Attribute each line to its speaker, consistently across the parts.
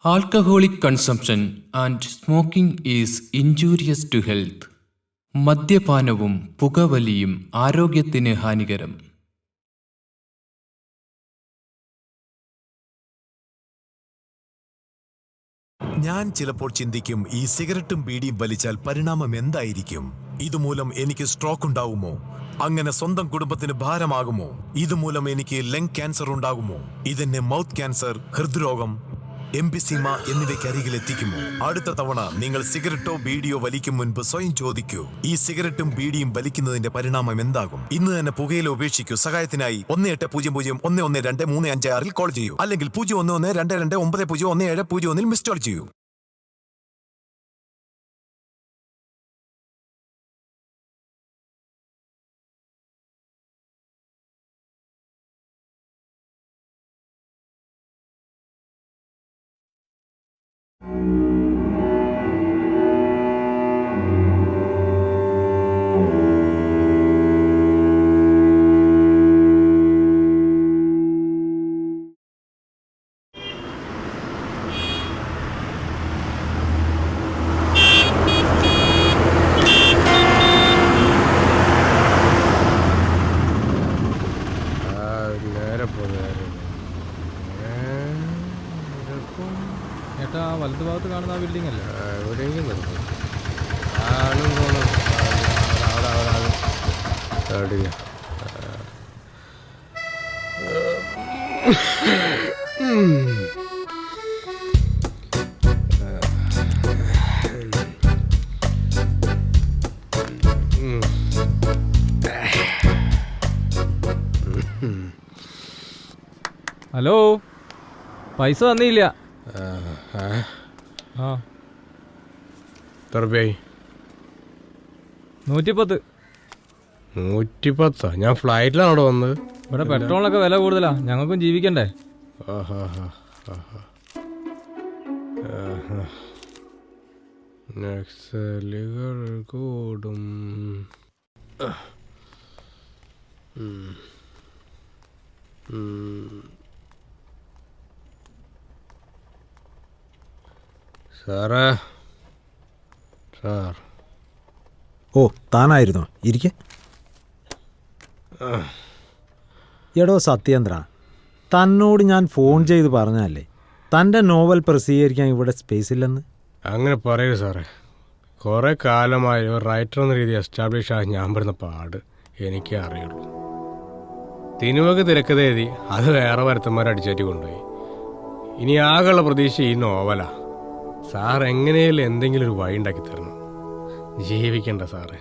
Speaker 1: Alcoholic consumption and smoking is injurious to health. മദ്യപാനവും പുകവലിയും ആരോഗ്യത്തിന് ഹാനികരം.
Speaker 2: ഞാൻ ചിലപ്പോൾ ചിന്തിക്കും, ഈ സിഗരറ്റും ബീഡിയും വലിച്ചാൽ പരിണാമം എന്തായിരിക്കും? ഇതുമൂലം എനിക്ക് സ്ട്രോക്ക് ഉണ്ടാകുമോ? അങ്ങനെ സ്വന്തം കുടുംബത്തിന് ഭാരമാകുമോ? ഇതുമൂലം എനിക്ക് ലങ് ക്യാൻസർ ഉണ്ടാകുമോ? ഇതെന്നെ മൗത്ത് ക്യാൻസർ, ഹൃദ്രോഗം, എംഫിസീമ എന്നിവയ്ക്ക് അരികിൽ എത്തിക്കുമോ? അടുത്ത തവണ നിങ്ങൾ സിഗരറ്റോ ബീഡിയോ വലിക്കും മുൻപ് സ്വയം ചോദിക്കൂ, ഈ സിഗരറ്റും ബീഡിയും വലിക്കുന്നതിന്റെ പരിണാമം എന്താകും? ഇന്ന് തന്നെ പുകയില ഉപേക്ഷിക്കൂ. സഹായത്തിനായി 1800-112-356 കോൾ ചെയ്യൂ, അല്ലെങ്കിൽ 011229011701 മിസ് കോൾ ചെയ്യൂ.
Speaker 3: ചേട്ടാ, വലതു ഭാഗത്ത് കാണുന്ന ആ ബിൽഡിംഗ് അല്ലേ?
Speaker 4: എവിടെയെങ്കിലും വരുന്നു.
Speaker 3: ഹലോ, പൈസ തന്നില്ല. ആ, 110.
Speaker 4: 110? ഞാൻ ഫ്ലൈറ്റിലാണ് അവിടെ വന്നത്.
Speaker 3: ഇവിടെ പെട്രോളിനൊക്കെ വില കൂടുതലാ, ഞങ്ങൾക്കും ജീവിക്കണ്ടേ.
Speaker 4: നക്സലുകൾ കൂടും. സാറേ, സാർ.
Speaker 5: ഓ, താനായിരുന്നോ? ഇരിക്കെ. എടോ സത്യേന്ദ്ര, തന്നോട് ഞാൻ ഫോൺ ചെയ്ത് പറഞ്ഞല്ലേ തൻ്റെ നോവൽ പ്രസിദ്ധീകരിക്കാൻ ഇവിടെ സ്പേസ് ഇല്ലെന്ന്?
Speaker 4: അങ്ങനെ പറയൂ സാറേ. കുറേ കാലമായി ഒരു റൈറ്റർ എന്ന രീതി എസ്റ്റാബ്ലിഷ് ആയി ഞാൻ പെടുന്ന പാട് എനിക്കേ അറിയുള്ളൂ. തിനുവക്ക് തിരക്കഥ എഴുതി അത് വേറെ വരുത്തന്മാരടിച്ചേറ്റി കൊണ്ടുപോയി. ഇനി ആകെയുള്ള പ്രതീക്ഷ ഈ നോവലാ. സാർ എങ്ങനെയാലും എന്തെങ്കിലും ഒരു വഴി ഉണ്ടാക്കി തരണം. ജീവിക്കണ്ട സാറേ.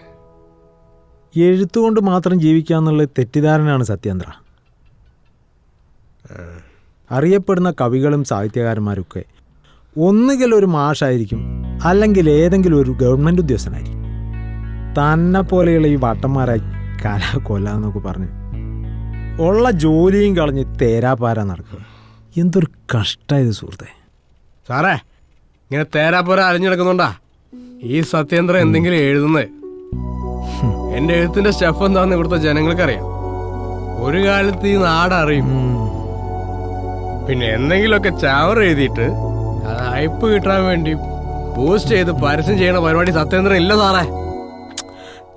Speaker 5: എഴുത്തുകൊണ്ട് മാത്രം ജീവിക്കാന്നുള്ളത് തെറ്റിദ്ധാരണയാണ് സത്യേന്ദ്ര. അറിയപ്പെടുന്ന കവികളും സാഹിത്യകാരന്മാരൊക്കെ ഒന്നുകിൽ ഒരു മാഷായിരിക്കും, അല്ലെങ്കിൽ ഏതെങ്കിലും ഒരു ഗവൺമെൻറ് ഉദ്യോഗസ്ഥനായിരിക്കും. തന്നെ പോലെയുള്ള ഈ വട്ടന്മാരായി കൊല എന്നൊക്കെ പറഞ്ഞ് ഉള്ള ജോലിയും കളഞ്ഞ് തേരാപ്പാര നടക്കുക. എന്തൊരു കഷ്ടമായത് സുഹൃത്തെ.
Speaker 4: സാറേ, ഇങ്ങനെ തേരാപ്പോര അലഞ്ഞെടുക്കുന്നുണ്ടാ ഈ സത്യേന്ദ്രൻ എന്തെങ്കിലും എഴുതുന്നത്? എൻ്റെ എഴുത്തിന്റെ സ്റ്റെഫ് എന്താന്ന് ഇവിടുത്തെ ജനങ്ങൾക്കറിയാം. ഒരു കാലത്ത് ഈ നാടറിയും. പിന്നെ എന്തെങ്കിലുമൊക്കെ ചാവർ എഴുതിയിട്ട് അത് ഹൈപ്പ് കിട്ടാൻ വേണ്ടി പോസ്റ്റ് ചെയ്ത് പരസ്യം ചെയ്യണ പരിപാടി സത്യേന്ദ്രൻ ഇല്ല സാറേ.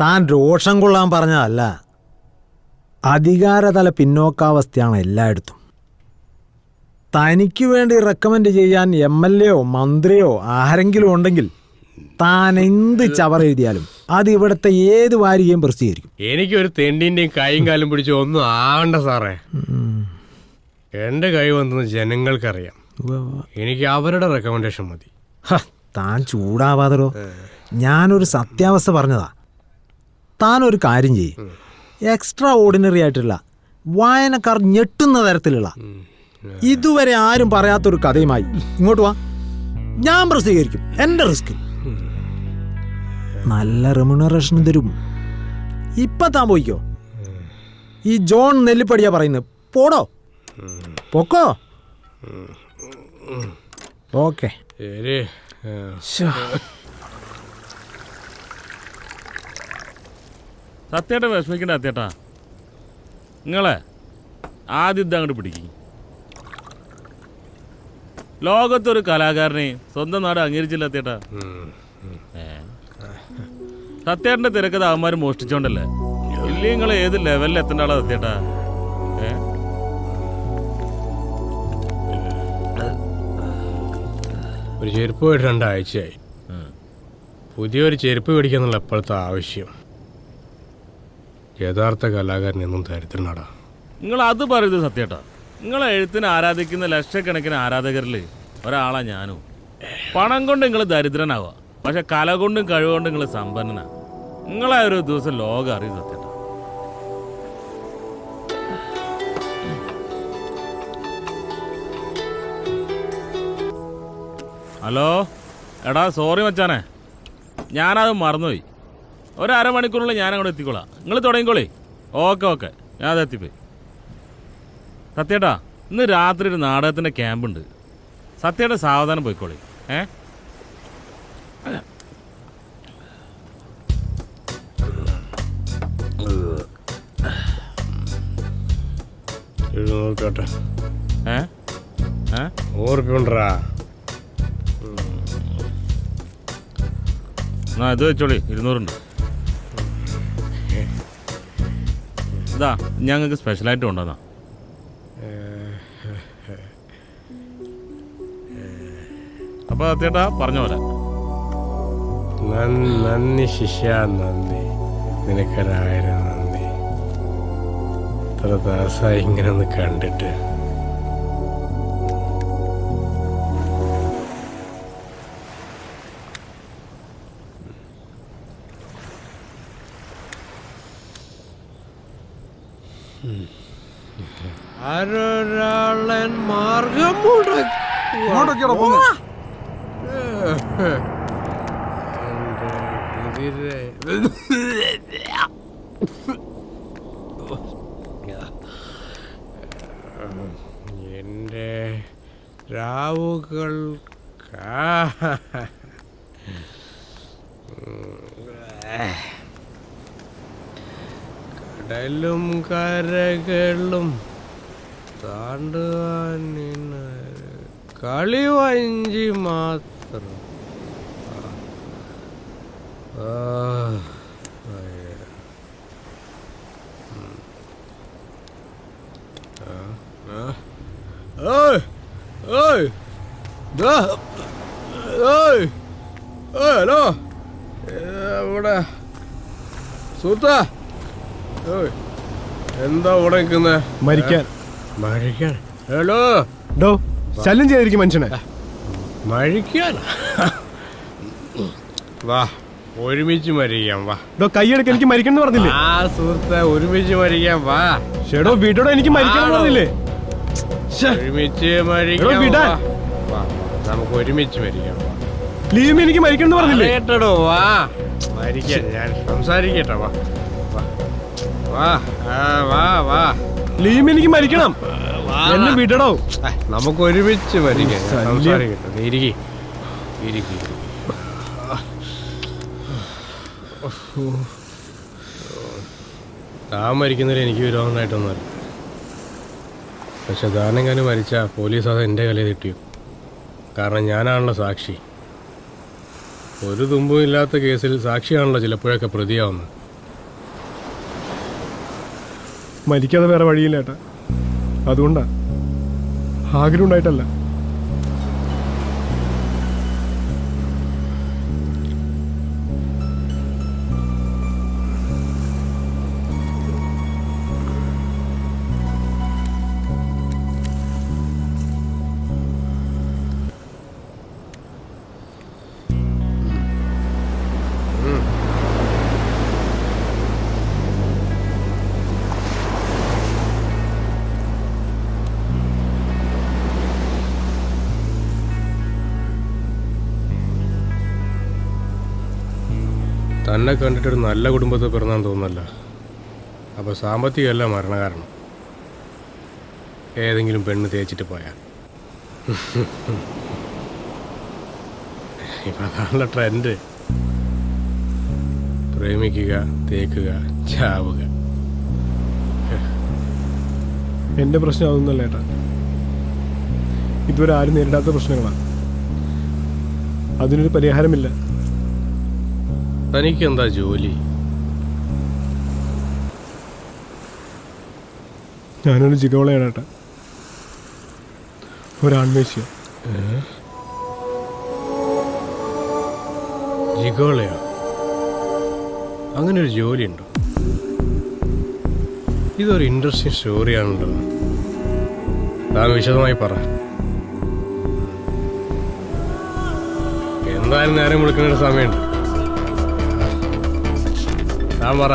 Speaker 5: താൻ രോഷം കൊള്ളാൻ പറഞ്ഞതല്ല, അധികാരതല പിന്നോക്കാവസ്ഥയാണ് എല്ലായിടത്തും. തനിക്ക് വേണ്ടി റെക്കമെൻഡ് ചെയ്യാൻ MLA-യോ മന്ത്രിയോ ആരെങ്കിലും ഉണ്ടെങ്കിൽ താൻ എന്ത് ചവർ എഴുതിയാലും അത് ഇവിടുത്തെ ഏത് വാരികയും പ്രസിദ്ധീകരിക്കും.
Speaker 4: എനിക്കൊരു തെണ്ടിൻ്റെയും കൈയും കാലും പിടിച്ച് ഒന്നും ആവണ്ട സാറേ. എൻ്റെ കൈ വന്നത് ജനങ്ങൾക്കറിയാം. എനിക്ക് അവരുടെ റെക്കമെൻഡേഷൻ മതി.
Speaker 5: താൻ ചൂടാവാതോ, ഞാനൊരു സത്യാവസ്ഥ പറഞ്ഞതാ. താനൊരു കാര്യം ചെയ്യും, എക്സ്ട്രാ ഓർഡിനറി ആയിട്ടുള്ള വായനക്കാർ ഞെട്ടുന്ന തരത്തിലുള്ള ഇതുവരെ ആരും പറയാത്തൊരു കഥയുമായി ഇങ്ങോട്ട് വാ. ഞാൻ പ്രസിദ്ധീകരിക്കും, എൻ്റെ റിസ്ക്. നല്ല റെമ്യൂണറേഷൻ തരും. ഇപ്പം താൻ പോയിക്കോ. ഈ ജോൺ നെല്ലിപ്പടിയാ പറയുന്നത്. പോടോ, പൊക്കോ. ഓക്കെ.
Speaker 6: സത്യേട്ട വിഷമിക്കണ്ട സത്യേട്ടാ. നിങ്ങളെ ആദ്യം ഇതങ്ങോട്ട് പിടിക്കും. ലോകത്തൊരു കലാകാരനെ സ്വന്തം നാട് അംഗീകരിച്ചില്ല സത്യേട്ടാ. സത്യേട്ടന്റെ തിരക്കഥ അവന്മാര് മോഷ്ടിച്ചോണ്ടല്ലേ? ഇല്ലേ നിങ്ങൾ ഏത് ലെവലിൽ എത്തേണ്ട ആളാ സത്യേട്ടാ?
Speaker 4: ഒരു ചെരുപ്പ് പോയിട്ട് 2 ആഴ്ചയായി. പുതിയൊരു ചെരുപ്പ് മേടിക്കാന്നുള്ള എപ്പോഴത്തെ ആവശ്യം. യഥാർത്ഥ കലാകാരൻ എന്നും ദരിദ്രനാടാ.
Speaker 6: നിങ്ങൾ അത് പറയുന്നത് സത്യേട്ടാ. നിങ്ങളെ എഴുത്തിന് ആരാധിക്കുന്ന ലക്ഷക്കണക്കിന് ആരാധകരിൽ ഒരാളാ ഞാനും. പണം കൊണ്ട് നിങ്ങൾ ദരിദ്രനാവുക, പക്ഷെ കല കൊണ്ടും കഴിവുകൊണ്ടും നിങ്ങൾ സമ്പന്നനാ. നിങ്ങളെ ഒരു ദിവസം ലോകം അറിയും സത്യേട്ടാ. ഹലോ, എടാ സോറി മച്ചാനെ, ഞാനത് മറന്നുപോയി. 1 അരമണിക്കൂറിനുള്ളിൽ ഞാൻ അങ്ങോട്ട് എത്തിക്കോളാം. നിങ്ങൾ തുടങ്ങിക്കോളേ. ഓക്കെ, ഞാനത് എത്തിപ്പോയി. സത്യേട്ടാ, ഇന്ന് രാത്രി ഒരു നാടകത്തിൻ്റെ ക്യാമ്പുണ്ട്. സത്യേട്ടാ സാവധാനം പോയിക്കോളേ.
Speaker 4: നോക്കട്ടെ. 100 ഉണ്ടറാ.
Speaker 6: ആ ഇത് വെച്ചോളി, 200 ഉണ്ട്. ഇതാ ഞങ്ങൾക്ക് സ്പെഷ്യലായിട്ട് കൊണ്ടുവന്നാ. അപ്പൊ സത്യേട്ടാ പറഞ്ഞ പോലെ.
Speaker 4: നന്ദി ശിഷ്യ, നന്ദി. നിനക്കൊരായിരം നന്ദി. ഇത്ര ദാസായി ഇങ്ങനെ ഒന്ന് കണ്ടിട്ട്. ആരൊരാളൻ മാർഗം എന്റെ രാവുകൾ കടലും കരകളും താണ്ടുവാൻ കളിവഞ്ചി മാത്രം. ഹലോ, ഇവിടെ സുഹൃത്താ, എന്താ ഇവിടെ നിൽക്കുന്നേ?
Speaker 7: മരിക്കാൻ.
Speaker 4: ഹലോ,
Speaker 7: ഡോ ശല്യം ചെയ്തിരിക്കും മനുഷ്യനെ.
Speaker 4: മരിക്കാൻ? വാ, ഒരുമിച്ച് മരിക്കാം. വാ
Speaker 7: ഡോ, കൈയെടുക്ക, എനിക്ക് മരിക്കണം എന്ന് പറഞ്ഞില്ലേ?
Speaker 4: ആ സുഹൃത്തെ, ഒരുമിച്ച് മരിക്കാം. വാ.
Speaker 7: ഷെഡോ വീടോടോ, എനിക്ക് മരിക്കണം എന്ന് പറഞ്ഞില്ലേ?
Speaker 4: ഒരുമിച്ച് മരിക്കാം.
Speaker 7: വിടാൻ.
Speaker 4: വാ, നമുക്ക് ഒരുമിച്ച് മരിക്കാം.
Speaker 7: ലീവ്, എനിക്ക് മരിക്കണം എന്ന് പറഞ്ഞില്ലേ?
Speaker 4: കേട്ടോ, വാ മരിക്കാൻ. ഞാൻ സംസാരിക്കട്ടെ. വാ വാ വാ വാ.
Speaker 7: ലീവ്, എനിക്ക് മരിക്കണം. എന്നെ വിടടോ.
Speaker 4: നമുക്ക് ഒരുമിച്ച് മരിക്കാം. സംസാരിക്കട്ടെ. ഇരിക്കി. താൻ മരിക്കുന്നതിൽ എനിക്ക് വിരോധമായിട്ടൊന്നുമല്ല. പക്ഷെ താനെങ്ങാനും മരിച്ചാൽ പോലീസ് അത് എൻ്റെ കലയിൽ കിട്ടിയോ? കാരണം ഞാനാണല്ലോ സാക്ഷി. ഒരു തുമ്പും ഇല്ലാത്ത കേസിൽ സാക്ഷിയാണല്ലോ ചിലപ്പോഴൊക്കെ പ്രതിയാവുന്നത്.
Speaker 7: മരിക്കാതെ വേറെ വഴിയില്ല ഏട്ടാ. അതുകൊണ്ടാ, ആഗ്രഹം ഉണ്ടായിട്ടല്ല.
Speaker 4: തന്നെ കണ്ടിട്ടൊരു നല്ല കുടുംബത്തിൽ പിറന്നാന്ന് തോന്നുന്നല്ല. അപ്പോൾ സാമ്പത്തികമല്ല മരണകാരണം. ഏതെങ്കിലും പെണ്ണ് തേച്ചിട്ട് പോയാൽ. ഇപ്പം അതാണല്ലോ ട്രെൻഡ്. പ്രേമിക്കുക, തേക്കുക, ചാവുക.
Speaker 7: എന്റെ പ്രശ്നം അതൊന്നുമല്ല ഏട്ടാ. ഇതുവരെ ആരും നേരിടാത്ത പ്രശ്നങ്ങളാണ്. അതിനൊരു പരിഹാരമില്ല.
Speaker 4: തനിക്ക് എന്താ ജോലി?
Speaker 7: ഞാനൊരു ജിഗോളയാണ് ഏട്ടാ, ഒരാൺവേശ്യ.
Speaker 4: ജിഗോളയോ? അങ്ങനെ ഒരു ജോലി ഉണ്ടോ? ഇതൊരു ഇൻട്രസ്റ്റിംഗ് സ്റ്റോറിയാണല്ലോ. താൻ വിശദമായി പറ. എന്തായാലും നേരം വിളിക്കുന്ന സമയമുണ്ട്. താൻ പറ.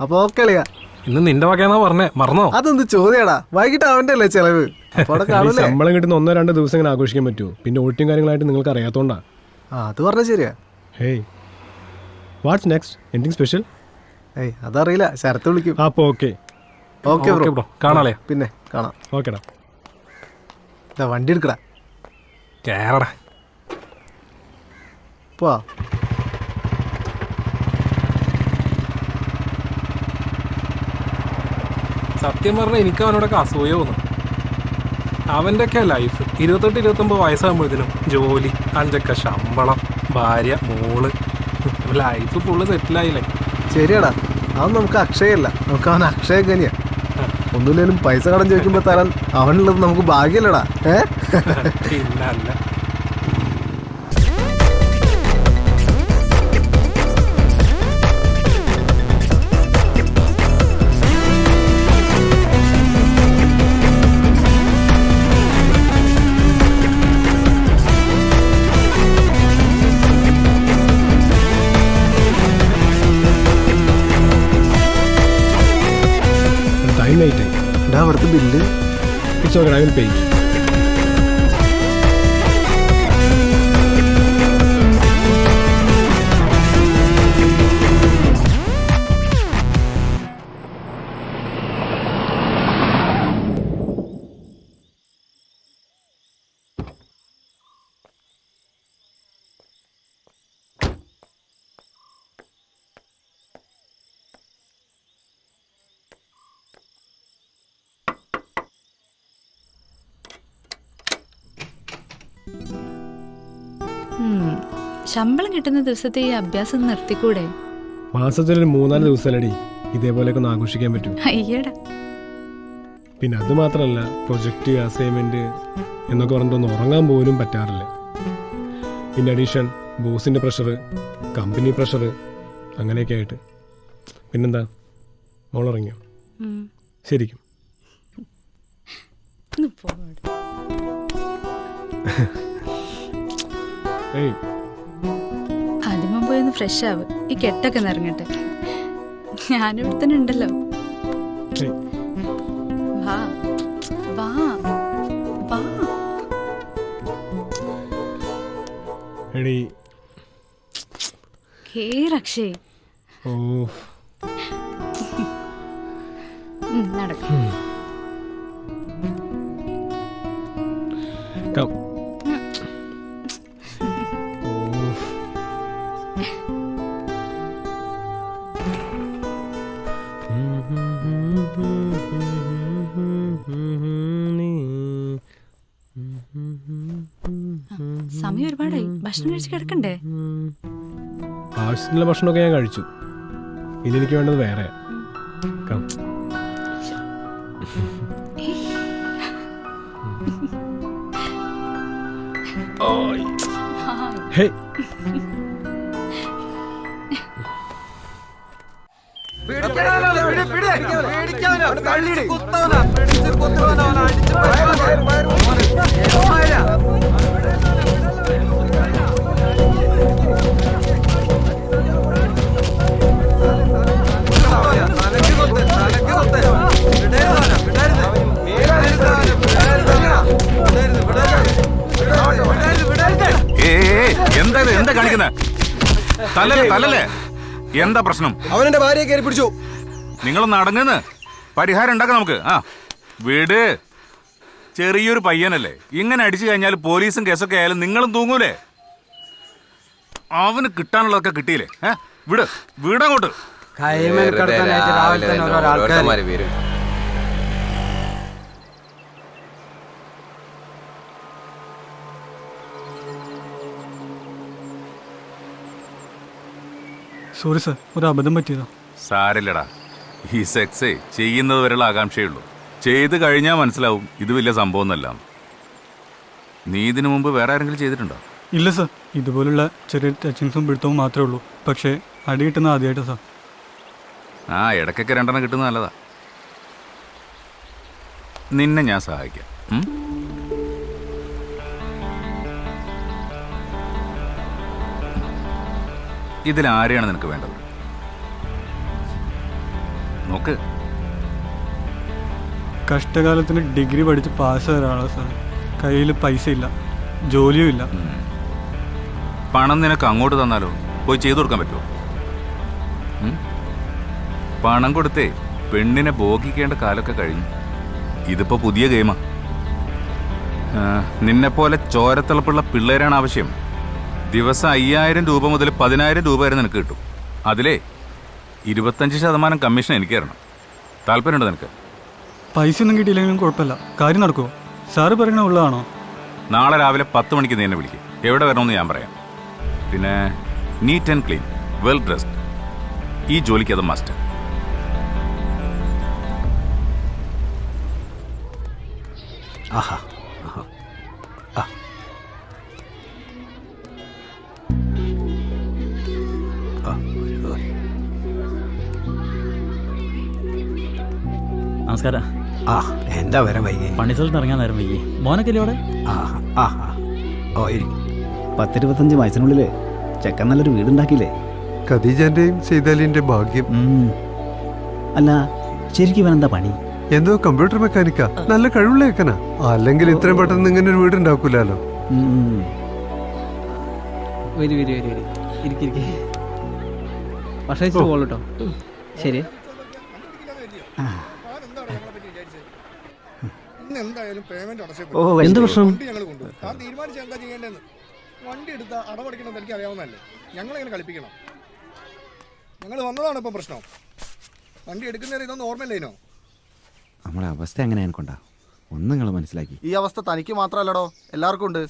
Speaker 8: അപ്പൊ ഓക്കെളിയാ,
Speaker 7: ഇന്ന് നിന്റെ വകയാന്നാ പറഞ്ഞേ, മറന്നോ?
Speaker 8: അതൊന്ന് ചോദ്യടാ. വൈകിട്ട് അവന്റെ അല്ലേ ചെലവ്.
Speaker 7: ശമ്പളം കിട്ടുന്ന 1-2 ദിവസം ഇങ്ങനെ ആഘോഷിക്കാൻ പറ്റുമോ? പിന്നെ ഓട്ടിയും കാര്യങ്ങളായിട്ട് നിങ്ങൾക്ക് അറിയാത്തോണ്ടാ.
Speaker 8: അത് പറഞ്ഞ ശരിയാ.
Speaker 7: Hey, what's next? Anything special?
Speaker 8: ഏയ് അതറിയില്ല, ശരത്ത് വിളിക്കും.
Speaker 7: അപ്പൊ ഓക്കെ
Speaker 8: ഓക്കെ ബ്രോ,
Speaker 7: കാണാലേ.
Speaker 8: പിന്നെ കാണാം.
Speaker 7: ഓക്കെടാ,
Speaker 8: വണ്ടി എടുക്കടാ.
Speaker 7: കേറടാ.
Speaker 8: പോവാ.
Speaker 9: സത്യം പറഞ്ഞാൽ എനിക്ക് അവനോടൊക്കെ അസൂയ തോന്നും. അവൻ്റെ ഒക്കെ ലൈഫ് 28-29 വയസ്സാകുമ്പോഴത്തേനും ജോലി, 5 ശമ്പളം, ഭാര്യ, മോള്, ലൈഫ് ഫുള്ള് സെറ്റിലായില്ലേ.
Speaker 8: ശരിയാടാ, അവൻ നമുക്ക് അക്ഷയല്ല, നമുക്ക് അവൻ അക്ഷയ തന്നെയാ. ഒന്നുമില്ലേലും പൈസ കടം ചോദിക്കുമ്പോ തരാൻ അവനുള്ളത് നമുക്ക് ഭാഗ്യല്ലടാ.
Speaker 9: പിന്നല്ല.
Speaker 7: ടൈം ലേറ്റ് ആയി.
Speaker 8: അവിടുത്തെ bill
Speaker 7: it's okay, I will pay.
Speaker 10: ശമ്പളം കിട്ടുന്ന ദിവസത്തെ ഈ അഭ്യാസം നിർത്തിക്കൂടെ?
Speaker 7: മാസത്തിലൊരു 3-4 ദിവസമല്ലടി ഇതേപോലെയൊക്കെ ഒന്ന് ആഘോഷിക്കാൻ പറ്റും.
Speaker 10: അയ്യടാ.
Speaker 7: പിന്നെ അത് മാത്രമല്ല, പ്രൊജക്റ്റ്, അസൈൻമെന്റ് എന്നൊക്കെ പറഞ്ഞിട്ടൊന്ന് ഉറങ്ങാൻ പോലും പറ്റാറില്ല. ഇൻ അഡീഷൻ ബോസിന്റെ പ്രഷർ, കമ്പനി പ്രഷർ, അങ്ങനെയൊക്കെ ആയിട്ട്. പിന്നെന്താ, മോളുറങ്ങിയോ? ശരിക്കും ഏയ്,
Speaker 10: ആദ്യമ പോയി ഒന്ന് ഫ്രഷ് ആവ്. ഈ കെട്ടൊക്കെ നിറങ്ങട്ടെ. ഞാനിവിടെ തന്നെ ഉണ്ടല്ലോ. വാ വാ വാ.
Speaker 7: എടി
Speaker 10: കേറക്ഷയ്.
Speaker 7: ഓ,
Speaker 10: നടക്കും.
Speaker 7: come.
Speaker 10: സമയം ഒരുപാടായി, ഭക്ഷണം കഴിച്ച് കിടക്കണ്ടേ?
Speaker 7: ആവശ്യത്തിനുള്ള ഭക്ഷണമൊക്കെ ഞാൻ കഴിച്ചു. ഇനി എനിക്ക് വേണ്ടത് വേറെ. ഹേ,
Speaker 8: പേടിക്കാനോ
Speaker 11: എന്താ കാണിക്കുന്നത്? തല്ലല്ലേ? എന്താ പ്രശ്നം?
Speaker 4: അവനെന്റെ ഭാര്യയെ കയറി പിടിച്ചു.
Speaker 11: നിങ്ങളൊന്ന് അടങ്ങുന്ന്, പരിഹാരം ഉണ്ടാക്കാം നമുക്ക്. ആ വീട് ചെറിയൊരു പയ്യനല്ലേ, ഇങ്ങനെ അടിച്ചു കഴിഞ്ഞാൽ പോലീസും കേസൊക്കെ ആയാലും നിങ്ങളും തൂങ്ങൂലേ? അവന് കിട്ടാനുള്ളതൊക്കെ കിട്ടിയില്ലേ? വീടങ്ങോട്ട്.
Speaker 9: സോറി സാർ, ഒരു അബദ്ധം പറ്റിയതാ.
Speaker 11: സാരില്ലടാ, ഈ സെക്സേ ചെയ്യുന്നത് വരെയുള്ള ആകാംക്ഷയുള്ളൂ. ചെയ്ത് കഴിഞ്ഞാൽ മനസ്സിലാവും ഇത് വലിയ സംഭവമൊന്നുമല്ല. നീ ഇതിനു മുമ്പ് വേറെ ആരെങ്കിലും ചെയ്തിട്ടുണ്ടോ?
Speaker 9: ഇല്ല സാർ, ഇതുപോലുള്ള ചെറിയ ടച്ചിങ്സും പിടുത്തവും മാത്രമേ ഉള്ളൂ. പക്ഷേ അടി കിട്ടുന്ന ആദ്യമായിട്ട് സാർ.
Speaker 11: ആ ഇടയ്ക്കൊക്കെ 2 കിട്ടുന്നത് നല്ലതാ. നിന്നെ ഞാൻ സഹായിക്കാം. ഇതിലാരെയാണ് നിനക്ക് വേണ്ടത്? നോക്ക്.
Speaker 9: കഷ്ടകാലത്തിന് ഡിഗ്രി പഠിച്ച് പാസ്സായ ഒരാളാണ് സാർ. കയ്യിൽ പൈസ ഇല്ല, ജോലിയും ഇല്ല.
Speaker 11: പണം നിനക്ക് അങ്ങോട്ട് തന്നാലോ? പോയി ചെയ്തു കൊടുക്കാൻ പറ്റുമോ? പണം കൊടുത്തേ പെണ്ണിനെ ഭോഗിക്കേണ്ട കാലമൊക്കെ കഴിഞ്ഞു. ഇതിപ്പോ പുതിയ ഗെയിമാ. നിന്നെപ്പോലെ ചോരത്തിളപ്പുള്ള പിള്ളേരാണ് ആവശ്യം. ദിവസം 5000 രൂപ മുതൽ 10000 രൂപ വരെ നിനക്ക് കിട്ടും. അതിലേ 25% കമ്മീഷൻ എനിക്ക് തരണം. താല്പര്യമുണ്ടോ നിനക്ക്?
Speaker 9: പൈസ ഒന്നും കിട്ടിയില്ലെങ്കിലും കുഴപ്പമില്ല, കാര്യം നടക്കുമോ? സാറ് പറയണ ഉള്ളതാണോ?
Speaker 11: നാളെ രാവിലെ 10 മണിക്ക് നീ എന്നെ വിളിക്കും. എവിടെ വരണമെന്ന് ഞാൻ പറയാം. പിന്നെ neat and clean, well dressed. ഈ ജോലിക്ക് അത് മസ്റ്റ്.
Speaker 5: ആഹാ
Speaker 12: നമസ്കാരം.
Speaker 5: എന്താ വരാൻ വൈകി?
Speaker 12: പണി സ്ഥലത്ത് ഇറങ്ങാൻ നേരം വൈകി. മോനൊക്കെ ഇവിടെ?
Speaker 5: ഓ ഇരിക്കും. 10-25 വയസ്സിനുള്ളിൽ ചെക്കൻ നല്ലൊരു വീടുണ്ടാക്കിയില്ലേ?
Speaker 8: ഖദീജന്റെയും സെയ്താലിന്റെ ഭാഗ്യം.
Speaker 5: അല്ല, ശരിക്കും ഇവൻ എന്താ പണി?
Speaker 8: എന്തോ കമ്പ്യൂട്ടർ മെക്കാനിക്കാ. നല്ല കഴിവുള്ള ചെക്കനാ. അല്ലെങ്കിൽ ഇത്രയും പെട്ടെന്ന് ഇങ്ങനെ ഒരു വീട് ഉണ്ടാക്കൂലോ.
Speaker 12: പക്ഷേ പോകട്ടോ. ശരി.
Speaker 5: എന്ത് പ്രശ്നം?
Speaker 4: വണ്ടി എടുത്ത അടവടയ്ക്കണമെന്ന് എനിക്ക് അറിയാവുന്നതല്ലേ. ഞങ്ങളെങ്ങനെ കളിപ്പിക്കണം? ഞങ്ങൾ വന്നതാണ് ഇപ്പൊ പ്രശ്നം. വണ്ടി എടുക്കുന്നവരെ ഇതൊന്നും ഓർമ്മയില്ലേനോ?
Speaker 5: നമ്മുടെ അവസ്ഥ എങ്ങനെയാണ് കൊണ്ടാ ഒന്നും നിങ്ങൾ മനസ്സിലാക്കി.
Speaker 8: ഈ അവസ്ഥ തനിക്ക് മാത്രമല്ലടോ, എല്ലാവർക്കും ഉണ്ട്.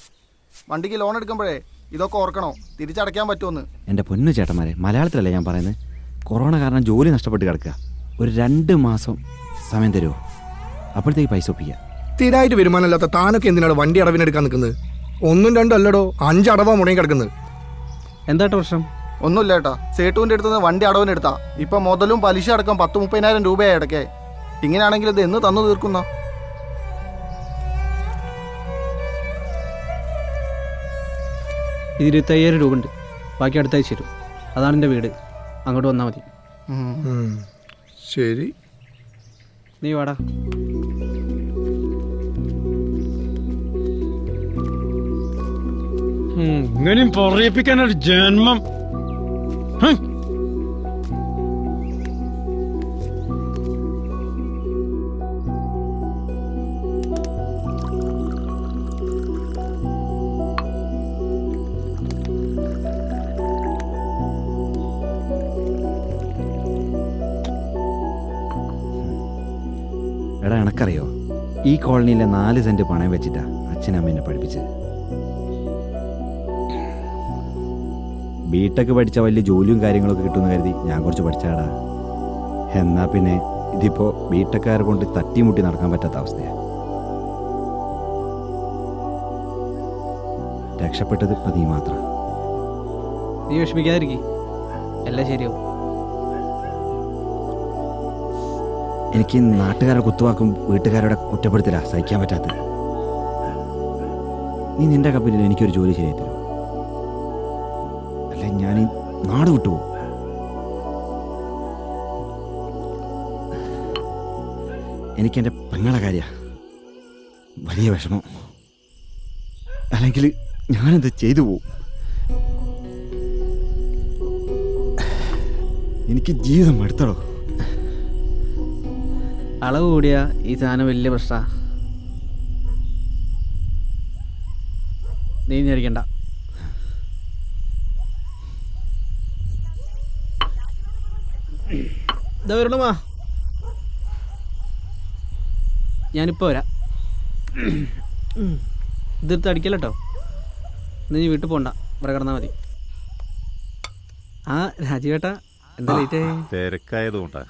Speaker 8: വണ്ടിക്ക് ലോൺ എടുക്കുമ്പോഴേ ഇതൊക്കെ ഓർക്കണോ, തിരിച്ചടയ്ക്കാൻ പറ്റുമെന്ന്.
Speaker 5: എൻ്റെ പൊന്നു ചേട്ടന്മാരെ, മലയാളത്തിലല്ലേ ഞാൻ പറയുന്നത്. കൊറോണ കാരണം ജോലി നഷ്ടപ്പെട്ട് കിടക്കുക. ഒരു 2 മാസം സമയം തരുമോ? അപ്പോഴത്തേക്ക് പൈസ ഒപ്പിക്കുക.
Speaker 4: സ്ഥിരമായിട്ട് വരുമാനമില്ലാത്ത താനൊക്കെ എന്തിനാണ് വണ്ടി അടവിനെടുക്കാൻ നിൽക്കുന്നത്? 1, 2 അല്ലടോ, 5 അടവാ മുടങ്ങി കിടക്കുന്നത്.
Speaker 12: എന്താ പ്രശ്നം?
Speaker 8: ഒന്നുമില്ല ഏട്ടാ, സേട്ടുവിന്റെ അടുത്ത് വണ്ടി അടവിനെടുത്താ ഇപ്പൊ മുതലും പലിശ അടക്കം 10-30,000 രൂപയായി ഇടയ്ക്ക്. ഇങ്ങനെയാണെങ്കിൽ ഇത് എന്ന് തന്നു തീർക്കുന്ന?
Speaker 12: ഇത് 25,000 രൂപ ഉണ്ട്. ബാക്കി അടുത്ത ആഴ്ച തരും. അതാണ് എൻ്റെ വീട്. അങ്ങോട്ട് വന്നാൽ മതി.
Speaker 4: ശരി,
Speaker 12: നീ വാടാ.
Speaker 5: ഇങ്ങനെയും പറയിപ്പിക്കാനൊരു ജന്മം.
Speaker 13: എടാ, എനക്കറിയോ, ഈ കോളനിയിലെ 4 സെന്റ് പണയം വെച്ചിട്ടാ അച്ഛനമ്മേനെ പഠിപ്പിച്ചത്. ബിടെക് പഠിച്ച വലിയ ജോലിയും കാര്യങ്ങളൊക്കെ കിട്ടുമെന്ന് കരുതി ഞാൻ കുറച്ച് പഠിച്ചാടാ. എന്നാൽ പിന്നെ ഇതിപ്പോൾ ബിടെക്കാരെ കൊണ്ട് തട്ടിമുട്ടി നടക്കാൻ പറ്റാത്ത അവസ്ഥയാണ്. രക്ഷപ്പെട്ടത് ഇപ്പം നീ മാത്രം.
Speaker 12: നീ വിഷമിക്കാതിരിക്കും, എല്ലാം ശരിയാവും.
Speaker 13: എനിക്ക് നാട്ടുകാരുടെ കുത്തുവാക്കും വീട്ടുകാരുടെ കുറ്റപ്പെടുത്തില്ല സഹിക്കാൻ പറ്റാത്തത്. നീ നിന്റെ കമ്പനിയിൽ എനിക്കൊരു ജോലി ശരിയായി തരും, അല്ലെ ഞാൻ ഈ നാട് വിട്ടുപോകും. എനിക്കെൻ്റെ പെങ്ങളെ കാര്യ വലിയ വിഷമം, അല്ലെങ്കിൽ ഞാനെന്ത് ചെയ്തു പോവും. എനിക്ക് ജീവിതം എടുത്തടോ.
Speaker 12: അളവ് കൂടിയ ഈ സാധനം വലിയ പ്രശ്ന. നീ ഞെരിക്കണ്ട. ഇതാ വരണമാ, ഞാനിപ്പോൾ വരാം. ഇതെടുത്ത് അടിക്കല്ലോ കേട്ടോ. നീ വീട്ടിൽ പോണ്ട, ഇവിടെ കിടന്നാൽ മതി. ആ രാജീവേട്ടാ, എന്താ ലേറ്റ്?
Speaker 11: തിരക്കായതുകൊണ്ടാ.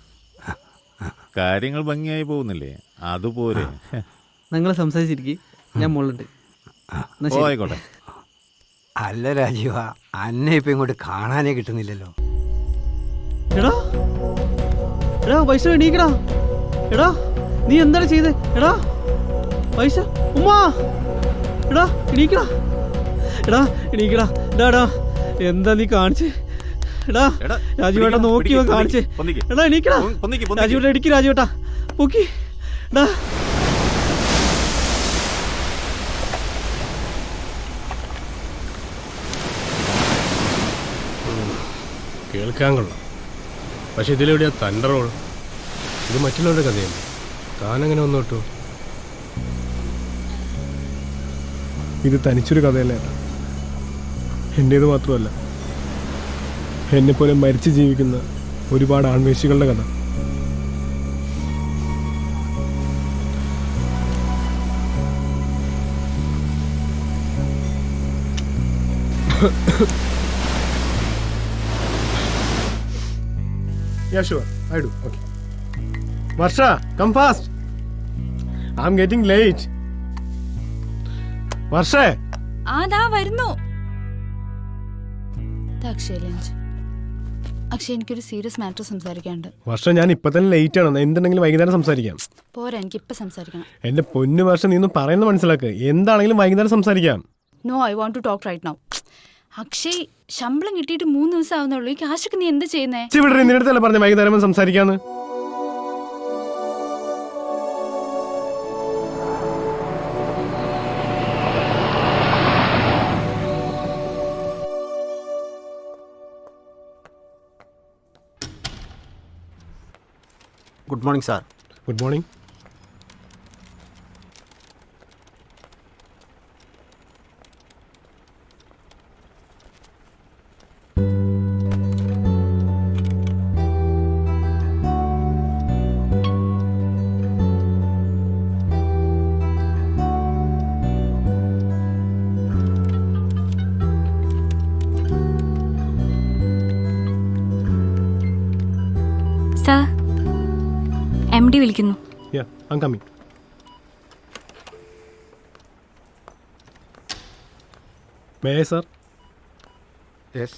Speaker 11: കാര്യങ്ങൾ ഭംഗിയായി പോകുന്നില്ലേ? അതുപോലെ
Speaker 12: നിങ്ങൾ സംസാരിച്ചിരിക്കും, ഞാൻ മുകളിലുണ്ട്.
Speaker 11: ആയിക്കോട്ടെ.
Speaker 14: അല്ല രാജീവ, അന്നെ ഇപ്പൊ ഇങ്ങോട്ട് കാണാനേ കിട്ടുന്നില്ലല്ലോ.
Speaker 12: എടാ എടാ പൈസ എണീക്കടാ. എടാ നീ എന്താണ് ചെയ്തേ? എടാ പൈസ ഉമ്മാ, എടാ എണീക്കടാ. എടാ എണീക്കടാ. എടാ എടാ എന്താ നീ കാണിച്ചേ? എടാ രാജീവേട്ടാ നോക്കി കാണിച്ചേ. എടാ എണീക്കടാ രാജീവേട്ടാ, ഇടിക്ക് രാജീവേട്ടാ, പൊക്കി. എടാ
Speaker 4: കേൾക്കാൻ കൊള്ളാം, പക്ഷെ ഇതിലെവിടെയാ തൻ്റെ റോൾ? ഇത് മറ്റുള്ളവരുടെ കഥയല്ലേ, താനങ്ങനെ വന്നു കേട്ടോ.
Speaker 7: ഇത് തനിച്ചൊരു കഥയല്ല, എൻ്റേത് മാത്രമല്ല, എന്നെപ്പോലെ മരിച്ചു ജീവിക്കുന്ന ഒരുപാട് ആൺവേശികളുടെ കഥ. Yeah, sure. I do. Okay. Varsha, come fast. I'm getting late. Varsha.
Speaker 10: ദാ വരുന്നു. അക്ഷയ് ലഞ്ച്. അക്ഷയ്, എനിക്കൊരു സീരിയസ് മാറ്റർ സംസാരിക്കാനുണ്ട്.
Speaker 7: വർഷ, ഞാൻ ഇപ്പൊ തന്നെ ലേറ്റ് ആണ്. എന്തുണ്ടെങ്കിലും വൈകുന്നേരം സംസാരിക്കാം.
Speaker 10: പോരാ, എനിക്ക് ഇപ്പൊ സംസാരിക്കണം.
Speaker 7: എന്റെ പൊന്നു വർഷ, നീ ഒന്ന് പറയുന്നത് മനസ്സിലാക്ക്. എന്താണെങ്കിലും വൈകുന്നേരം സംസാരിക്കാം.
Speaker 10: No, I want to talk right now. Akshay, ശമ്പളം കിട്ടിയിട്ട് 3 ദിവസം ആവുന്നുള്ളൂ. ഈ കാശൊക്കെ നീ എന്താ ചെയ്യുന്നേ?
Speaker 7: നിന്റെ അടുത്തല്ലേ പറഞ്ഞ വൈകുന്നേരം സംസാരിക്കാന്ന്?
Speaker 14: Good morning sir.
Speaker 7: Good morning.
Speaker 10: Sir, MD വിളിക്കുന്നു.
Speaker 7: Yeah, I'm coming. May I, sir?
Speaker 14: Yes.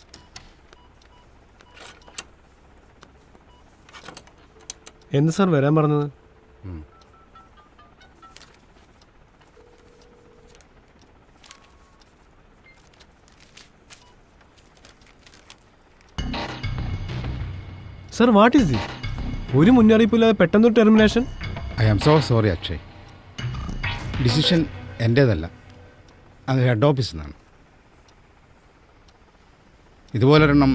Speaker 7: എന്ത് സാർ വരാൻ പറഞ്ഞത്? Sir, what is this? ഒരു മുന്നറിയിപ്പില്ലാതെ പെട്ടെന്നൊരു termination.
Speaker 15: I am so sorry Akshay. Decision എൻ്റേതല്ല, അത് ഹെഡ് ഓഫീസിൽ നിന്നാണ്. ഇതുപോലൊരെണ്ണം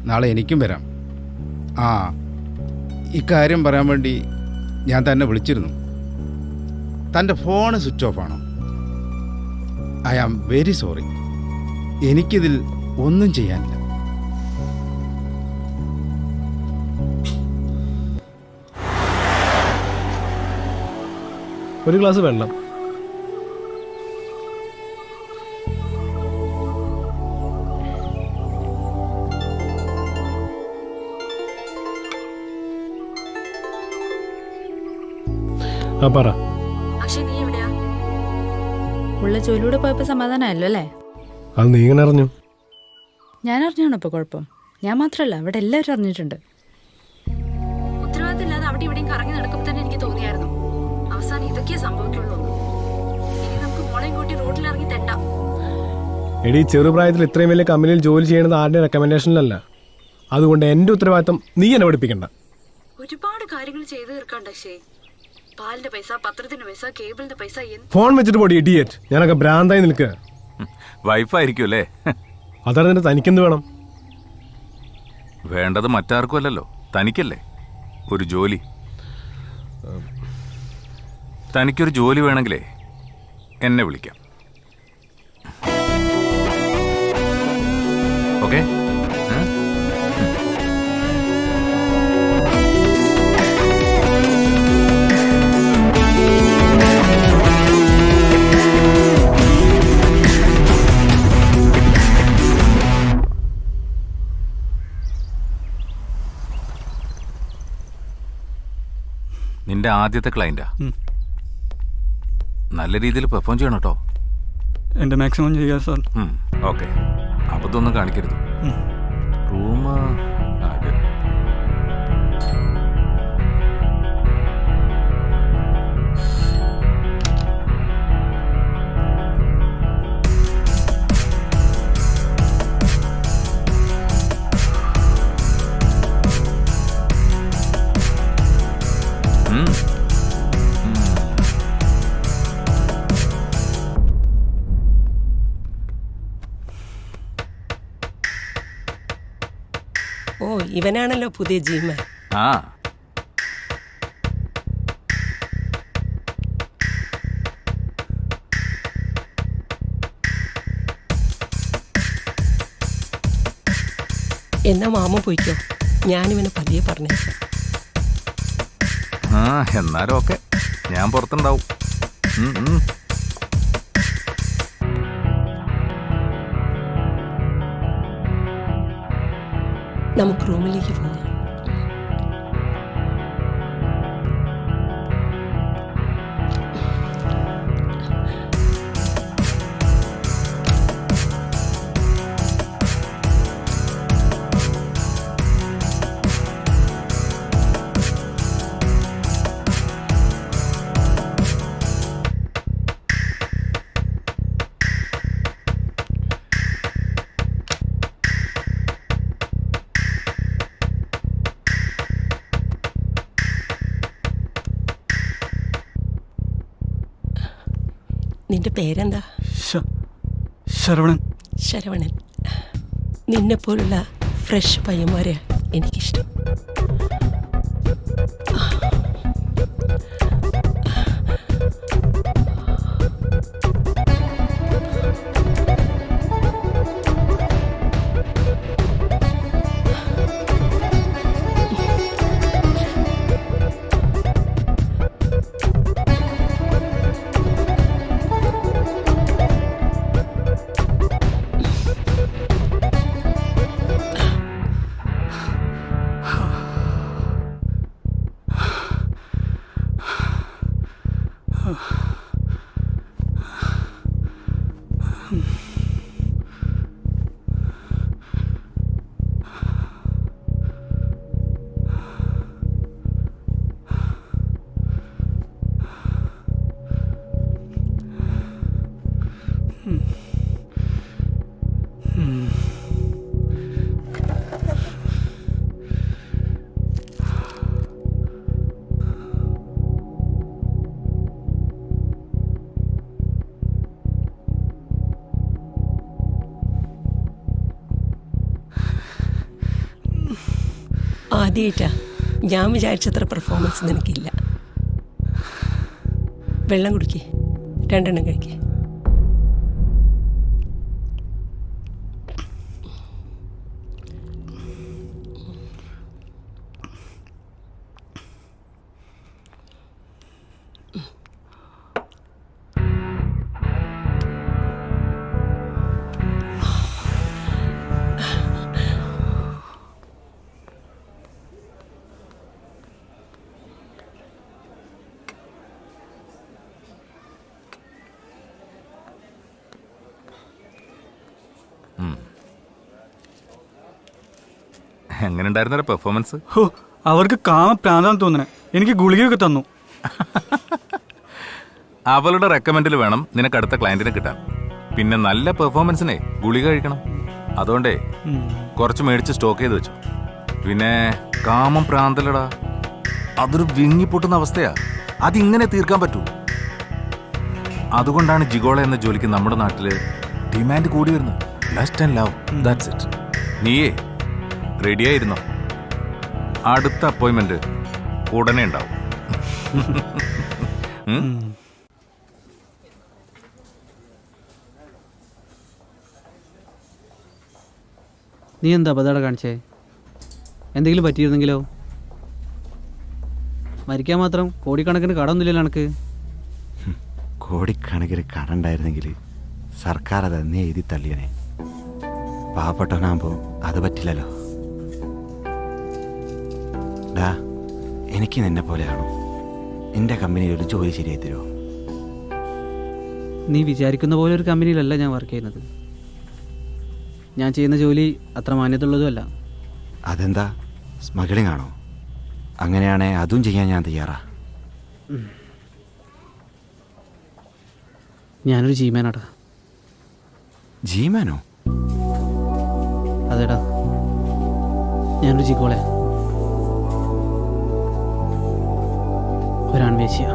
Speaker 15: നാളെ എനിക്കും വരാം. ആ, ഇക്കാര്യം പറയാൻ വേണ്ടി ഞാൻ തന്നെ വിളിച്ചിരുന്നു. തൻ്റെ ഫോണ് സ്വിച്ച് ഓഫ് ആണോ? I am very sorry. എനിക്കിതിൽ ഒന്നും ചെയ്യാനില്ല.
Speaker 7: ഒരു ഗ്ലാസ് വെള്ളം. ആ പറ.
Speaker 10: അക്ഷയ്, നീ എവിടെയാ? ഉള്ള ജോലിയൂടെ പോയപ്പോ സമാധാനമല്ലോ അല്ലേ?
Speaker 7: അത് നീ ഇങ്ങനെ അറിഞ്ഞു?
Speaker 10: ഞാൻ അറിഞ്ഞാണോ ഇപ്പൊ കുഴപ്പം? ഞാൻ മാത്രല്ല, അവിടെ എല്ലാവരും അറിഞ്ഞിട്ടുണ്ട്. ഉത്തരവാദിത്തമില്ലാതെ അവിടെ ഇവിടെയും കറങ്ങി നടക്കുമ്പോൾ തന്നെ എനിക്ക് തോന്നിയായിരുന്നു അവസാനം ഇതൊക്കെ സംഭവിക്കുള്ളൂ. ഇനി നമുക്ക് മോളെയും കൂട്ടി റോഡിലിറങ്ങി തെണ്ടാം.
Speaker 7: എടി, ചെറുപ്രായത്തിൽ ഇത്രയും വലിയ കമ്പനിയിൽ ജോലി ചെയ്യുന്നത് ആരുടെ റെക്കമെൻഡേഷനിലല്ല. അതുകൊണ്ട് എന്റെ ഉത്തരവാദിത്തം നീ എന്നെ പഠിപ്പിക്കണ്ട.
Speaker 10: ഒരുപാട് കാര്യങ്ങൾ ചെയ്തു തീർക്കാണ്ട് അക്ഷയ്. പാലിന്റെ പൈസ, പത്രത്തിന്റെ പൈസ, കേബിളിന്റെ പൈസ.
Speaker 7: ഫോൺ വെച്ചിട്ട് പോടി ഇഡിയറ്റ്. ഞാനൊക്കെ ഭ്രാന്തായി നിൽക്കുക.
Speaker 11: വൈഫായിരിക്കും അല്ലേ?
Speaker 7: അതറിഞ്ഞിട്ട് തനിക്കെന്ത് വേണം?
Speaker 11: വേണ്ടത് മറ്റാർക്കും അല്ലല്ലോ, തനിക്കല്ലേ ഒരു ജോലി. തനിക്കൊരു ജോലി വേണമെങ്കിലേ എന്നെ വിളിക്കാം. ഓക്കെ? നിന്റെ ആദ്യത്തെ ക്ലയന്റാ. നല്ല രീതിയിൽ പെർഫോം ചെയ്യണം കേട്ടോ.
Speaker 16: എൻ്റെ മാക്സിമം ചെയ്യാം സാർ.
Speaker 11: ഓക്കെ, അബദ്ധമൊന്നും കാണിക്കരുത്. റൂം
Speaker 17: ഓ, ഇവനാണല്ലോ പുതിയ ജീമാൻ.
Speaker 11: ആ,
Speaker 17: എന്നാ മാമ പോയിക്കോ, ഞാനിവനെ പതിയെ പറഞ്ഞേക്കാം.
Speaker 11: എന്നാലും ഓക്കെ, ഞാൻ പുറത്തുണ്ടാവും.
Speaker 17: നമുക്ക് റൂമിലേക്ക് പോകാം. നിന്റെ പേരെന്താ?
Speaker 16: ശരവണൻ.
Speaker 17: ശരവണൻ. നിന്നെപ്പോലുള്ള ഫ്രഷ് പയ്യന്മാരെ എനിക്കിഷ്ടം. ആദ്യമായിട്ടാ, ഞാൻ വിചാരിച്ചത്ര പെർഫോമൻസ് നിനക്കില്ല. വെള്ളം കുടിക്കേ, 2 എണ്ണം കഴിക്കേ.
Speaker 11: എങ്ങനെ ഉണ്ടായിരുന്ന പെർഫോമൻസ്?
Speaker 16: ഹോ, അവർക്ക് കാമ പ്രാന്താന്ന് തോന്നണേ. എനിക്ക് ഗുളികയൊക്കെ തന്നു.
Speaker 11: അവളുടെ റെക്കമെൻഡിൽ വേണം നിനക്ക് അടുത്ത ക്ലയന്റിനെ കിട്ടാൻ. പിന്നെ നല്ല പെർഫോമൻസിനെ ഗുളിക കഴിക്കണം. അതുകൊണ്ടേ കുറച്ച് മേടിച്ച് സ്റ്റോക്ക് ചെയ്ത് വെച്ചു. പിന്നെ കാമം പ്രാന്തലടാ, അതൊരു വിങ്ങിപ്പൊട്ടുന്ന അവസ്ഥയാ. അതിങ്ങനെ തീർക്കാൻ പറ്റൂ. അതുകൊണ്ടാണ് ജിഗോള എന്ന ജോലിക്ക് നമ്മുടെ നാട്ടില് ഡിമാൻഡ് കൂടി വരുന്നത്. Lust and love, that's it. നീയേ റെഡിയായിരുന്നോ? അടുത്ത അപ്പോയിൻമെന്റ് ഉടനെ ഉണ്ടാവും.
Speaker 12: നീ എന്താ അബദ്ധം കാണിച്ചേ? എന്തെങ്കിലും പറ്റിയിരുന്നെങ്കിലോ? മരിക്കാൻ മാത്രം കോടിക്കണക്കിന് കടമൊന്നുമില്ലല്ലോ എനിക്ക്.
Speaker 13: കോടിക്കണക്കിന് കടണ്ടായിരുന്നെങ്കിൽ സർക്കാർ അത് അന്നേ എഴുതി തള്ളിയനെ. പാവപ്പെട്ടവനാകുമ്പോൾ അത് പറ്റില്ലല്ലോ. ഡാ, എനിക്ക് നിന്നെ പോലെയാണോ? എൻ്റെ കമ്പനിയിൽ ഒരു ജോലി ശരിയായി തരുമോ?
Speaker 12: നീ വിചാരിക്കുന്ന പോലെ ഒരു കമ്പനിയിലല്ല ഞാൻ വർക്ക് ചെയ്യുന്നത്. ഞാൻ ചെയ്യുന്ന ജോലി അത്ര മാന്യതയുള്ളതുമല്ല.
Speaker 13: അതെന്താ, സ്മഗ്ലിംഗ് ആണോ? അങ്ങനെയാണെ അതും ചെയ്യാൻ ഞാൻ തയ്യാറാ.
Speaker 12: ഞാനൊരു ജീമാനാടാ.
Speaker 13: ജീമാനോ?
Speaker 12: അതേടാ, ഞാനൊരു ജിഗോളെ, ഒരാൺവേശിയ.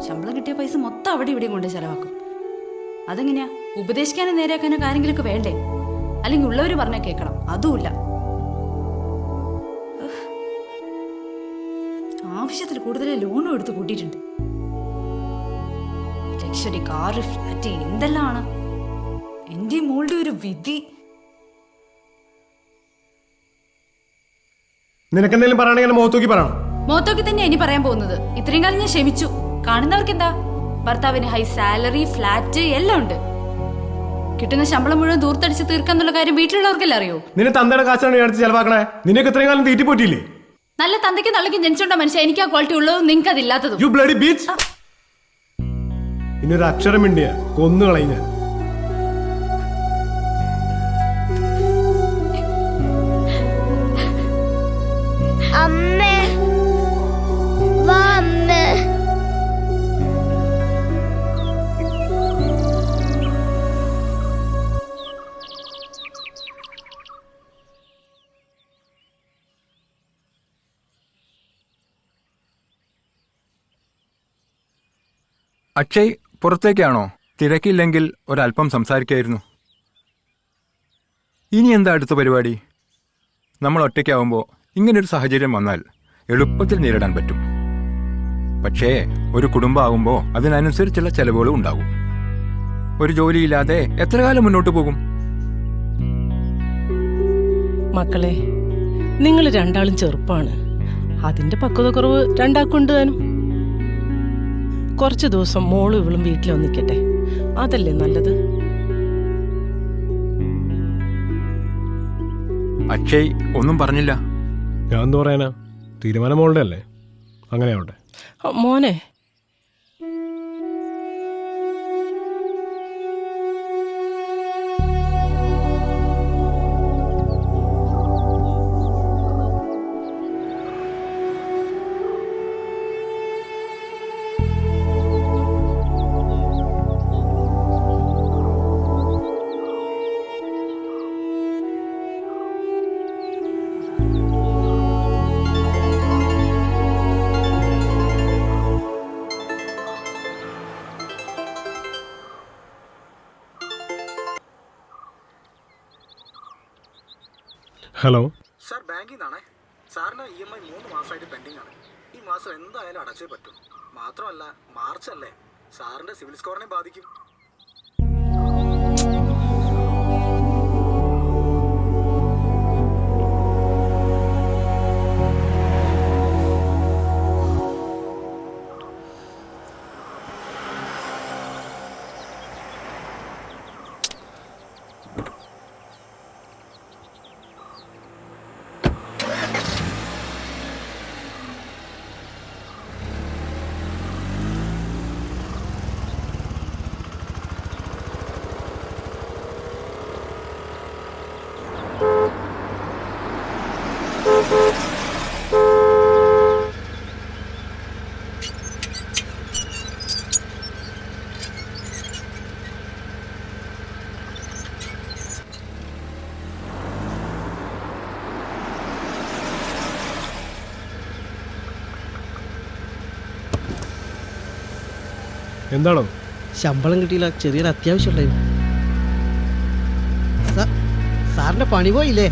Speaker 10: ശമ്പളം കിട്ടിയ പൈസ മൊത്തം അവിടെ ഇവിടെയും കൊണ്ട് ചെലവാക്കും. അതെങ്ങനെയാ? ഉപദേശിക്കാനോ നേരെയാക്കാനോ കാര്യങ്ങളൊക്കെ വേണ്ടേ? അല്ലെങ്കിൽ ഉള്ളവർ പറഞ്ഞാൽ കേൾക്കണം, അതുമില്ല. ആവശ്യത്തിൽ കൂടുതൽ ലോണും എടുത്ത് കൂട്ടിയിട്ടുണ്ട്. ലക്ഷറി, കാറ്, ഫ്ലാറ്റ്, എന്തെല്ലാമാണ്. എന്റെ മോളുടെ ഒരു വിധി.
Speaker 7: നിനക്കെന്തെങ്കിലും പറയണെങ്കിൽ മുഖത്തോക്കി പറയണം.
Speaker 10: മോത്തോക്കി തന്നെ ഇനി പറയാൻ പോകുന്നത്. ഇത്രയും കാലം ഞാൻ ക്ഷമിച്ചു. കാണുന്നവർക്ക് എന്താ, ഭർത്താവിന് ഹൈ സാലറി, ഫ്ലാറ്റ് എല്ലാം ഉണ്ട്. കിട്ടുന്ന ശമ്പളം മുഴുവൻ ദൂർത്തടിച്ച് തീർക്കാന്നുള്ള കാര്യം വീട്ടിലുള്ളവർക്കല്ലേ അറിയോ?
Speaker 7: നിന്നെ തന്തയുടെ കാശാണ് എടുത്ത് ചെലവാക്കണേ. നിനക്ക് ഇത്രയും കാലം തീറ്റിപ്പോറ്റില്ലേ?
Speaker 10: നല്ല തന്തയ്ക്കും തള്ളയ്ക്കും ജനിച്ചോണ്ട മനുഷ്യ എനിക്ക് ആ ക്വാളിറ്റി ഉള്ളതും നിങ്ങൾക്ക് അതില്ലാത്തതും.
Speaker 7: You bloody beach. ഇനി ഒരു അക്ഷരം മിണ്ടിയ കൊന്നു കളയും ഞാൻ.
Speaker 18: അമ്മേ, വാ അമ്മേ.
Speaker 19: അക്ഷയ് പുറത്തേക്കാണോ? തിരക്കില്ലെങ്കിൽ ഒരല്പം സംസാരിക്കായിരുന്നു. ഇനി എന്താ അടുത്ത പരിപാടി? നമ്മൾ ഒറ്റയ്ക്കാവുമ്പോൾ ഇങ്ങനൊരു സാഹചര്യം വന്നാൽ എളുപ്പത്തിൽ നേരിടാൻ പറ്റും. പക്ഷേ ഒരു കുടുംബമാകുമ്പോൾ അതിനനുസരിച്ചുള്ള ചെലവുകളും ഉണ്ടാകും. ഒരു ജോലിയില്ലാതെ എത്ര കാലം മുന്നോട്ട് പോകും?
Speaker 17: മക്കളെ, നിങ്ങൾ രണ്ടാളും ചെറുപ്പമാണ്. അതിന്റെ പക്വത കുറവ് രണ്ടാക്കുണ്ട് താനും. കുറച്ച് ദിവസം മോളും ഇവളും വീട്ടിൽ വന്നിക്കട്ടെ, അതല്ലേ നല്ലത്?
Speaker 19: അക്ഷയ് ഒന്നും പറഞ്ഞില്ല.
Speaker 7: ഞാൻ എന്ത് പറയാനാ? തീരുമാനം മോളുടെ അല്ലേ? അങ്ങനെ ആവട്ടെ.
Speaker 17: മോനെ,
Speaker 7: ഹലോ
Speaker 8: സാർ, ബാങ്കിൽ നിന്നാണേ. സാറിന് EMI 3 മാസമായിട്ട് പെൻഡിങ് ആണ്. ഈ മാസം എന്തായാലും അടച്ചേ പറ്റൂ. മാത്രമല്ല, മാർച്ച് അല്ലേ, സാറിന്റെ സിവിൽ സ്കോറിനെ ബാധിക്കും.
Speaker 7: എന്താണോ?
Speaker 12: ശമ്പളം കിട്ടിയില്ല, ചെറിയൊരു അത്യാവശ്യം ഉണ്ടായിരുന്നു. സാറിന്റെ പണി പോയില്ലേ?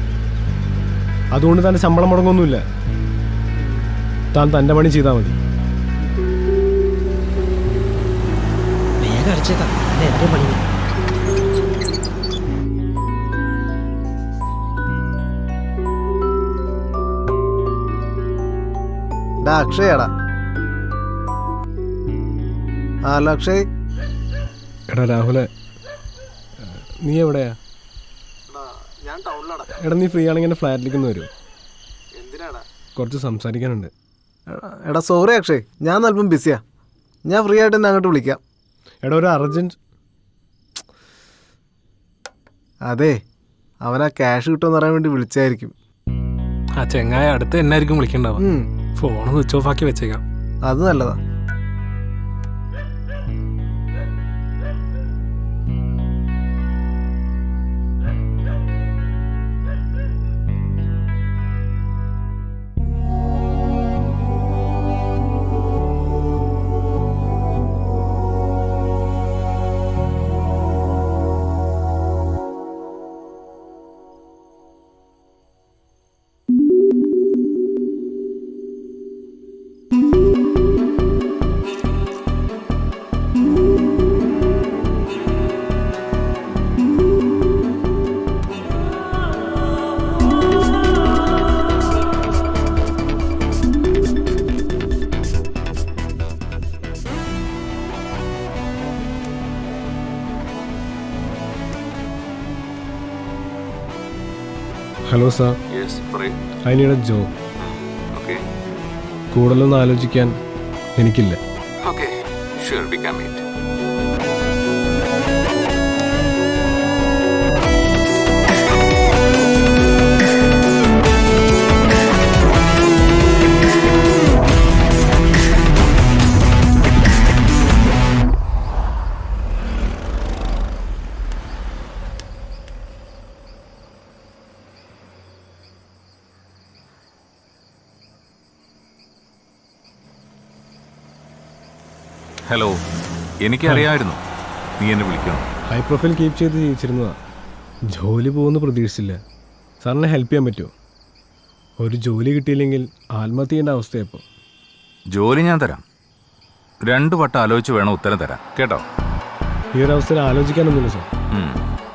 Speaker 7: അതുകൊണ്ട് തന്നെ ശമ്പളം മുടങ്ങൊന്നുമില്ല. താൻ തന്റെ പണി ചെയ്താൽ മതി.
Speaker 12: വേഗം അടിച്ചേക്കാം, അല്ലെ എന്റെ പണി.
Speaker 8: അക്ഷയടാ. ഹലോ അക്ഷയ്.
Speaker 7: എടാ രാഹുലെ, നീ എവിടെയാ?
Speaker 8: ഞാൻ ടൗണിലാടാ.
Speaker 7: എടാ നീ ഫ്രീ ആണെങ്കിൽ എൻ്റെ ഫ്ലാറ്റിലേക്ക് ഒന്ന് വരൂ.
Speaker 8: എന്തിനാടാ?
Speaker 7: കുറച്ച് സംസാരിക്കാനുണ്ട്.
Speaker 8: എടാ സോറി അക്ഷയ്, ഞാൻ അല്പം ബിസിയാ. ഞാൻ ഫ്രീ ആയിട്ട് എന്നെ അങ്ങോട്ട് വിളിക്കാം.
Speaker 7: എടാ ഒരു അർജൻറ്റ്.
Speaker 8: അതെ, അവനാ ക്യാഷ് കിട്ടുമെന്ന് പറയാൻ വേണ്ടി വിളിച്ചായിരിക്കും.
Speaker 9: ആ ചെങ്ങായ അടുത്ത് എന്നായിരിക്കും വിളിക്കണ്ടാവുക. ഫോൺ സ്വിച്ച് ഓഫ് ആക്കി വെച്ചേക്കാം.
Speaker 8: അത് നല്ലതാ.
Speaker 7: Hello sir. I need A job. കൂടുതലൊന്നും ആലോചിക്കാൻ എനിക്കില്ല.
Speaker 11: ഹലോ, എനിക്കറിയാമായിരുന്നു നീ എന്നെ വിളിക്കണം.
Speaker 7: ഹൈ പ്രൊഫൈൽ കീപ്പ് ചെയ്ത് ജീവിച്ചിരുന്നതാ. ജോലി പോകുമെന്ന് പ്രതീക്ഷിച്ചില്ല. സാറിനെ ഹെൽപ്പ് ചെയ്യാൻ പറ്റുമോ? ഒരു ജോലി കിട്ടിയില്ലെങ്കിൽ ആത്മഹത്യ ചെയ്യേണ്ട അവസ്ഥയപ്പോൾ.
Speaker 11: ജോലി ഞാൻ തരാം. 2 വട്ടം ആലോചിച്ച് വേണം ഉത്തരം തരാൻ, കേട്ടോ?
Speaker 7: ഈ ഒരു അവസ്ഥയിൽ ആലോചിക്കാനൊന്നുമില്ല സാർ.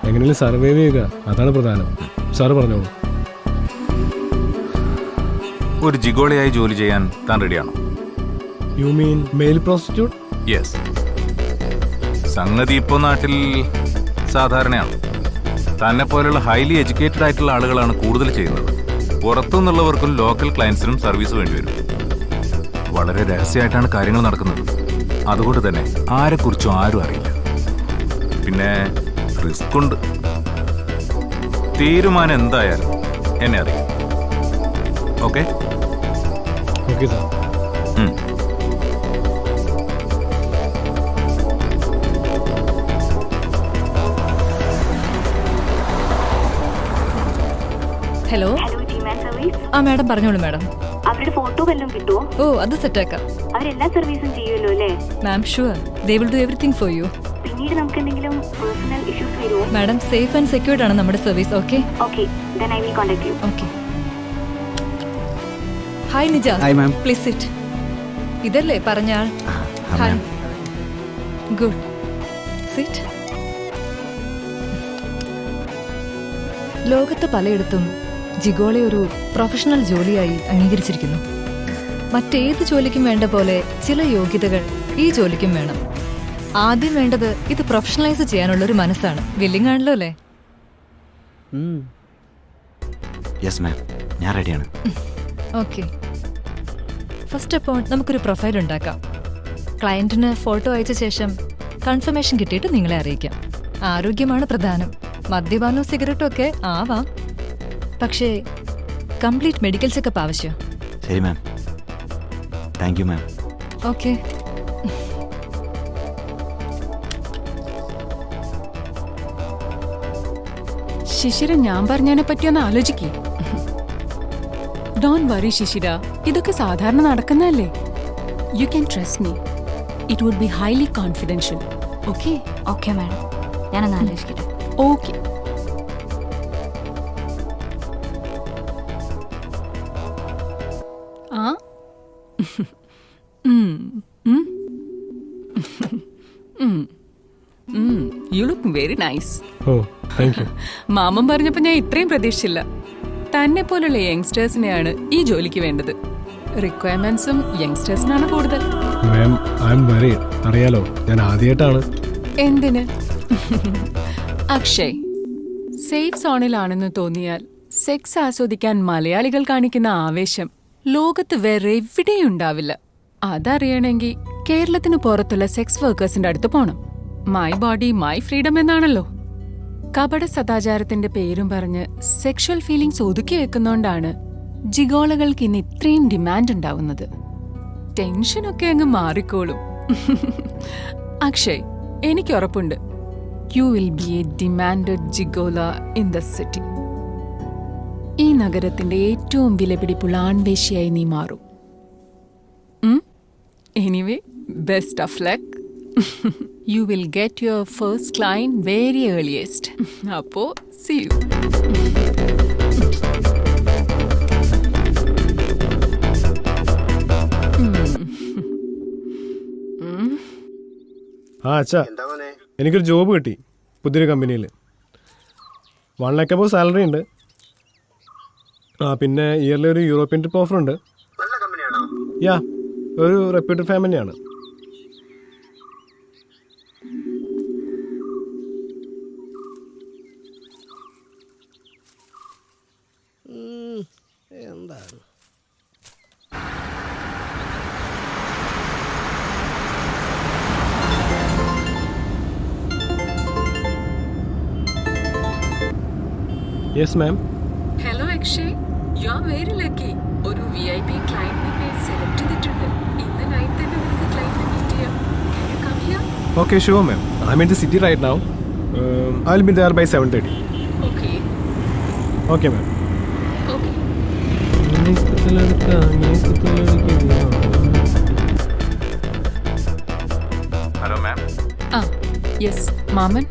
Speaker 7: എങ്ങനെയും സർവൈവ് ചെയ്യുക, അതാണ് പ്രധാനം. സാറ് പറഞ്ഞോളൂ.
Speaker 11: ഒരു ജിഗോളിയായി ജോലി ചെയ്യാൻ താൻ റെഡിയാണോ?
Speaker 7: You mean male prostitute?
Speaker 11: Yes. സംഗതി ഇപ്പോൾ നാട്ടിൽ സാധാരണയാണ്. തന്നെ പോലെയുള്ള ഹൈലി എഡ്യൂക്കേറ്റഡ് ആയിട്ടുള്ള ആളുകളാണ് കൂടുതൽ ചെയ്യുന്നത്. പുറത്തുനിന്നുള്ളവർക്കും ലോക്കൽ ക്ലയൻസിനും സർവീസ് വേണ്ടിവരും. വളരെ രഹസ്യമായിട്ടാണ് കാര്യങ്ങൾ നടക്കുന്നത്. അതുകൊണ്ട് തന്നെ ആരെക്കുറിച്ചും ആരും അറിയില്ല. പിന്നെ റിസ്ക് ഉണ്ട്. തീരുമാനം എന്തായാലും എന്നെ അറിയാം. ഓക്കെ?
Speaker 7: Okay sir.
Speaker 20: ഹലോ. ആ മാഡം പറഞ്ഞോളൂ മാഡം.
Speaker 21: അവരുടെ ഫോട്ടോ വല്ലതും കിട്ടുമോ?
Speaker 20: ഓ അത് സെറ്റാക്കാം.
Speaker 21: അവരെല്ലാ സർവീസും ചെയ്യുമല്ലോ അല്ലേ?
Speaker 20: Ma'am sure, they will do everything for you.
Speaker 21: പിന്നീട് നമുക്ക് എന്തെങ്കിലും പേഴ്സണൽ ഇഷ്യൂസ് വരുമോ?
Speaker 20: മാഡം സേഫ് ആൻഡ് സെക്യൂർഡ് ആണ് നമ്മുടെ service. Okay
Speaker 21: okay, then I will contact you.
Speaker 20: Okay. Hi Nija.
Speaker 12: Hi ma'am.
Speaker 20: Please sit. ഇതല്ലേ പറഞ്ഞ ആൾ? ഹായ്. ഗുഡ്. സിറ്റ്. ലോകത്ത് പലയിടത്തും ജിഗോളെ ഒരു പ്രൊഫഷണൽ ജോലിയായി അംഗീകരിച്ചിരിക്കുന്നു. മറ്റേത് ജോലിക്കും വേണ്ട പോലെ ചില യോഗ്യതകൾ ഈ ജോലിക്കും വേണം. ആദ്യം വേണ്ടത് ഇത് പ്രൊഫഷണലൈസ് ചെയ്യാനുള്ള ഒരു മനസ്സാണ്. വില്ലിംഗ് ആണല്ലോ അല്ലേ?
Speaker 13: യെസ് മാം, ഞാൻ റെഡിയാണ്.
Speaker 20: ഓക്കെ. ഫസ്റ്റ് അപ്പോൾ നമുക്കൊരു പ്രൊഫൈൽ ഉണ്ടാക്കാം. ക്ലയന്റിന് ഫോട്ടോ അയച്ച ശേഷം കൺഫർമേഷൻ കിട്ടിയിട്ട് നിങ്ങളെ അറിയിക്കാം. ആരോഗ്യമാണ് പ്രധാനം. മദ്യപാനവും സിഗരറ്റും ഒക്കെ ആവാം, പക്ഷേ കംപ്ലീറ്റ് മെഡിക്കൽ ചെക്കപ്പ് ആവശ്യം.
Speaker 13: ശരി ma'am. Thank you ma'am.
Speaker 20: Okay.
Speaker 1: Shishira, ഞാൻ പറഞ്ഞതിനെ പറ്റിയൊന്ന് ആലോചിക്കേ. ഡോൺ വറി ശിശിര, ഇതൊക്കെ സാധാരണ നടക്കുന്നതല്ലേ. You can trust me. It would be highly confidential. Okay?
Speaker 10: Okay madam, ഞാനൊന്ന് ആലോചിക്കട്ടെ.
Speaker 1: ഓക്കെ. ആ you look very nice.
Speaker 7: Oh thank you.
Speaker 1: മാമൻ പറഞ്ഞപ്പോൾ ഞാൻ ഇത്രയും പ്രതീക്ഷിച്ചില്ല. തന്നെ പോലുള്ള യങ്സ്റ്റേഴ്സിനെയാണ് ഈ ജോലിക്ക് വേണ്ടത്. റിക്വയർമെന്റ്സും യങ്സ്റ്റേഴ്സിനാണ് കൂടുതൽ.
Speaker 7: മാം, ഐ എം വെറി. അറിയാലോ, ഞാൻ ആദ്യമായിട്ടാണ്.
Speaker 1: എന്തിന്? അക്ഷയ്, സേഫ് സോണിലാണെന്ന് തോന്നിയാൽ സെക്സ് ആസ്വദിക്കാൻ മലയാളികൾ കാണിക്കുന്ന ആവേശം ലോകത്ത് വേറെ എവിടെയും ഉണ്ടാവില്ല. അതറിയണമെങ്കിൽ കേരളത്തിന് പുറത്തുള്ള സെക്സ് വർക്കേഴ്സിന്റെ അടുത്ത് പോണം. മൈ ബോഡി മൈ ഫ്രീഡം എന്നാണല്ലോ. കപട സദാചാരത്തിന്റെ പേരും പറഞ്ഞ് സെക്ഷൽ ഫീലിംഗ്സ് ഒതുക്കി വെക്കുന്നോണ്ടാണ് ജിഗോളകൾക്ക് ഇന്ന് ഇത്രയും ഡിമാൻഡ് ഉണ്ടാവുന്നത്. ടെൻഷനൊക്കെ അങ്ങ് മാറിക്കോളും. അക്ഷയ്, എനിക്ക് ഉറപ്പുണ്ട്, you will be a demanded gigolo in the city. ഈ നഗരത്തിന്റെ ഏറ്റവും വിലപിടിപ്പുള്ള ആൺവേശിയായി നീ മാറും. Anyway, best of luck. You will get your first client very earliest. Appo, see you.
Speaker 7: ആ അച്ഛാ, എനിക്കൊരു ജോബ് കിട്ടി പുതിയൊരു കമ്പനിയിൽ. 1 lakh above സാലറി ഉണ്ട്. ആ പിന്നെ ഇയർലി ഒരു യൂറോപ്യൻ ട്രിപ്പ് ഓഫർ ഉണ്ട്. യാ, ഒരു റെപ്യൂട്ടഡ് ഫാമിലിയാണ്.
Speaker 4: എന്താണ്
Speaker 7: yes ma'am.
Speaker 1: Hello Akshay, you are very lucky. ഒരു VIP ക്ലയന്റിനെ സെലക്ട് ചെയ്തിട്ടുണ്ട്. ഇന്ന് നൈറ്റ് തന്നെ നമുക്ക് ക്ലയന്റിനെ മീറ്റ് ചെയ്യാം. Can you come here?
Speaker 7: Okay, sure ma'am. I'm in the city right now. I'll be there by 7:30.
Speaker 1: Okay.
Speaker 7: Okay ma'am.
Speaker 1: Okay.
Speaker 11: Hello ma'am.
Speaker 1: ആ yes മാമൻ,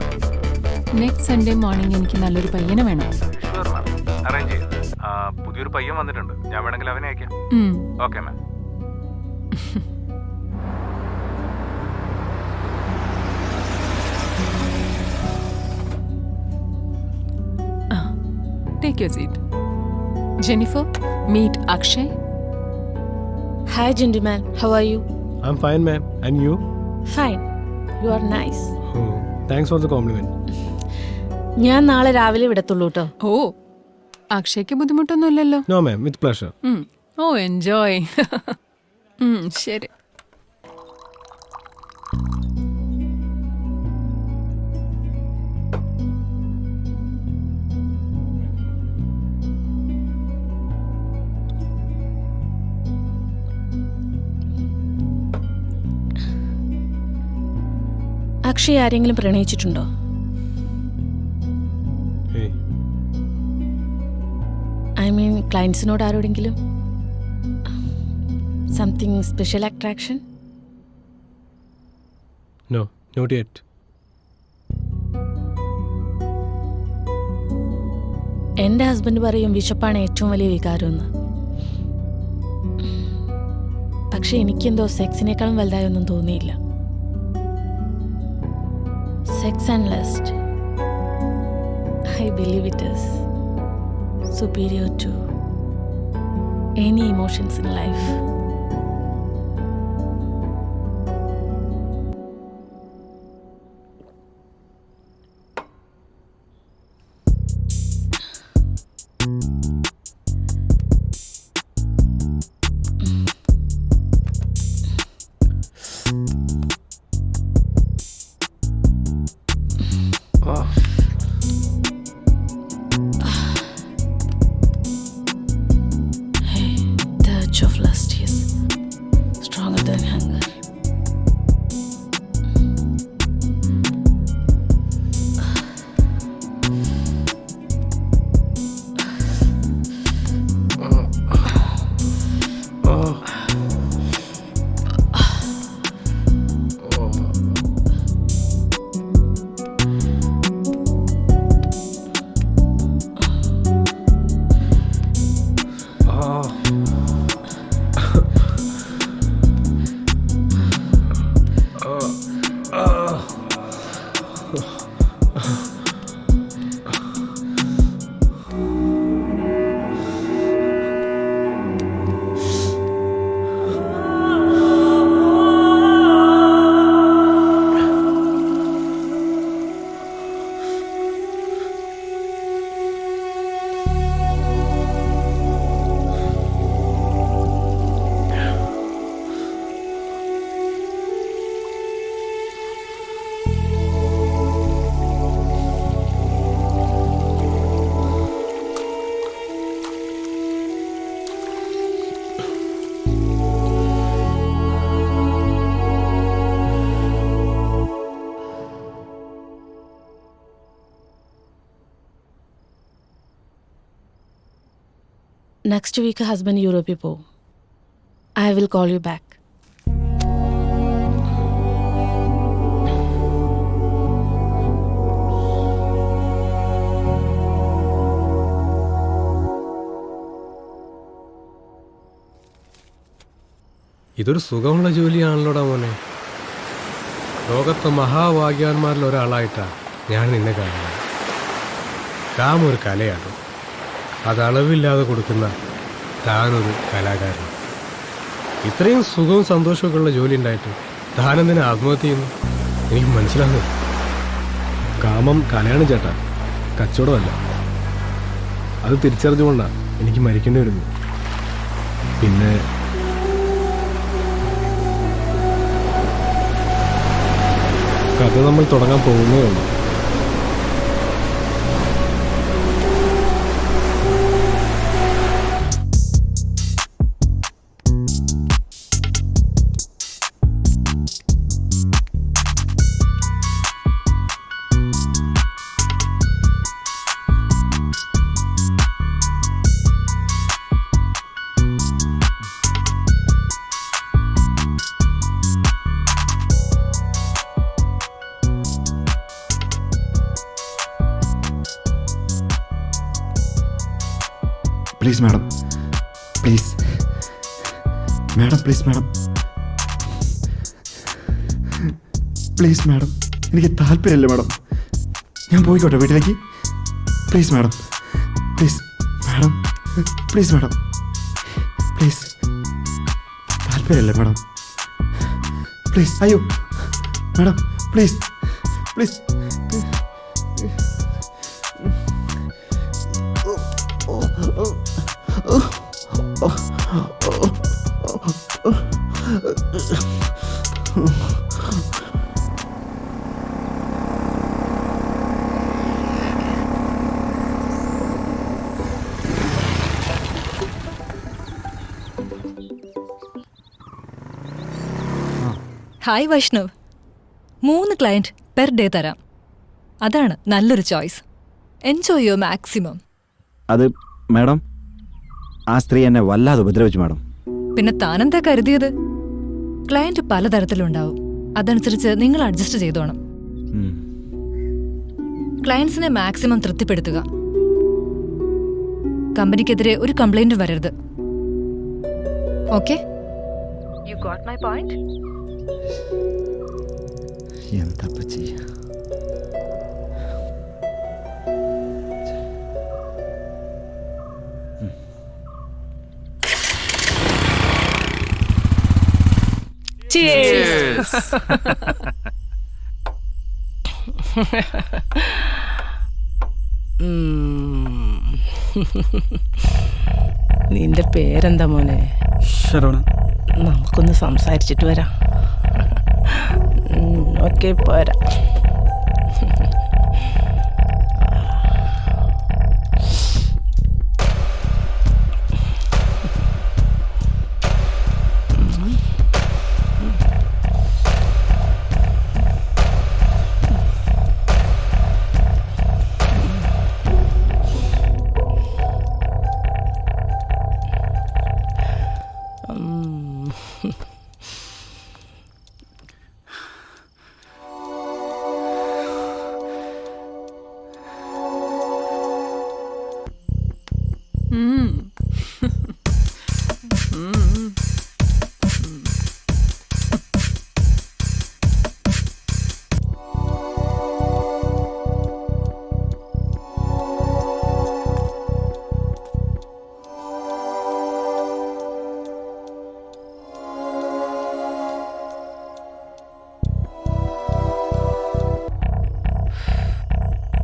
Speaker 1: next Sunday morning എനിക്ക് നല്ലൊരു പയ്യനെ വേണം.
Speaker 11: ഷുവർ മാം, അറേഞ്ച് ചെയ്യാം. പുതിയൊരു പയ്യൻ വന്നിട്ടുണ്ട്, ഞാൻ വേണമെങ്കിൽ അവനെ അയക്കാം. Okay ma'am.
Speaker 1: Take your seat. Jennifer, meet Akshay.
Speaker 17: Hi, gentleman. How are you?
Speaker 7: I'm fine ma'am. And you?
Speaker 17: Fine. You are nice.
Speaker 7: Oh, thanks for the compliment.
Speaker 17: ഞാൻ നാളെ രാവിലെ വിടത്തുള്ളൂ കേട്ടോ.
Speaker 1: ഓ, അക്ഷയ്ക്ക് ബുദ്ധിമുട്ടൊന്നുമില്ലല്ലോ?
Speaker 7: No ma'am, with pleasure.
Speaker 1: ഓ, enjoy. ശരി.
Speaker 17: അക്ഷയ് ആരെങ്കിലും പ്രണയിച്ചിട്ടുണ്ടോ?
Speaker 7: Hey.
Speaker 17: ഐ മീൻ ക്ലയൻസിനോട് ആരോടെങ്കിലും something special attraction?
Speaker 7: No, not yet.
Speaker 17: എൻ്റെ ഹസ്ബൻഡ് പറയും വിശപ്പാണ് ഏറ്റവും വലിയ വികാരമെന്ന്. പക്ഷെ എനിക്കെന്തോ സെക്സിനേക്കാളും വലുതായൊന്നും തോന്നിയില്ല. Sex and lust. I believe it is superior to any emotions in life. The urge of lust is stronger than hunger. Next week husband Europe po. I will call you back.
Speaker 4: ഇതൊരു സുഖമുള്ള ജോലിയാണല്ലോടാ മോനെ. ലോകത്തെ മഹാഭാഗ്യവാന്മാരിൽ ഒരാളായിട്ടാണ് ഞാൻ നിന്നെ കാണുന്നത്. Calm ഒരു കലയാണ്. അത് അളവില്ലാതെ കൊടുക്കുന്ന താനൊരു കലാകാരൻ. ഇത്രയും സുഖവും സന്തോഷമൊക്കെ ഉള്ള ജോലി ഉണ്ടായിട്ട് താനെന്തിനാ ആത്മഹത്യ ചെയ്യുന്നു? എനിക്ക് മനസ്സിലാകുന്നു.
Speaker 7: കാമം കലയാണ് ചേട്ടാ, കച്ചവടമല്ല. അത് തിരിച്ചറിഞ്ഞുകൊണ്ടാണ് എനിക്ക് മരിക്കേണ്ടി വരുന്നത്. പിന്നെ കഥ നമ്മൾ തുടങ്ങാൻ പോകുന്നേ ഉള്ളൂ.
Speaker 13: Please madam, please madam, please madam, please madam, എനിക്ക് താല്പര്യമില്ല മാഡം. ഞാൻ പോയിക്കോട്ടെ വീട്ടിലേക്ക്. Please madam, please madam, please madam, please. താല്പര്യമില്ല മാഡം, പ്ലീസ്. അയ്യോ madam, please please.
Speaker 20: Hi Vaishnav, 3 client per day തരാം. അതാണ് നല്ലൊരു ചോയ്സ്. Enjoy your maximum.
Speaker 13: അത് മാഡം, ആ സ്ത്രീ എന്നെ വല്ലാതെ ഉപദ്രവിച്ചു മാഡം.
Speaker 20: പിന്നെ താനെന്താ കരുതിയത്? ക്ലയൻറ്റ് പലതരത്തിലുണ്ടാവും. അതനുസരിച്ച് നിങ്ങൾ അഡ്ജസ്റ്റ് ചെയ്തോണം. ക്ലയൻസിനെ മാക്സിമം തൃപ്തിപ്പെടുത്തുക. കമ്പനിക്കെതിരെ ഒരു കംപ്ലൈന്റ് വരരുത്. Okay? You got my point?
Speaker 13: എന്താ ചെയ്യാ?
Speaker 17: Cheers.
Speaker 2: നിന്റെ പേരെന്താ മോനെ?
Speaker 16: ശരവണൻ.
Speaker 2: നമുക്കൊന്ന് സംസാരിച്ചിട്ട് വരാം. ഓക്കെ, പോരാ.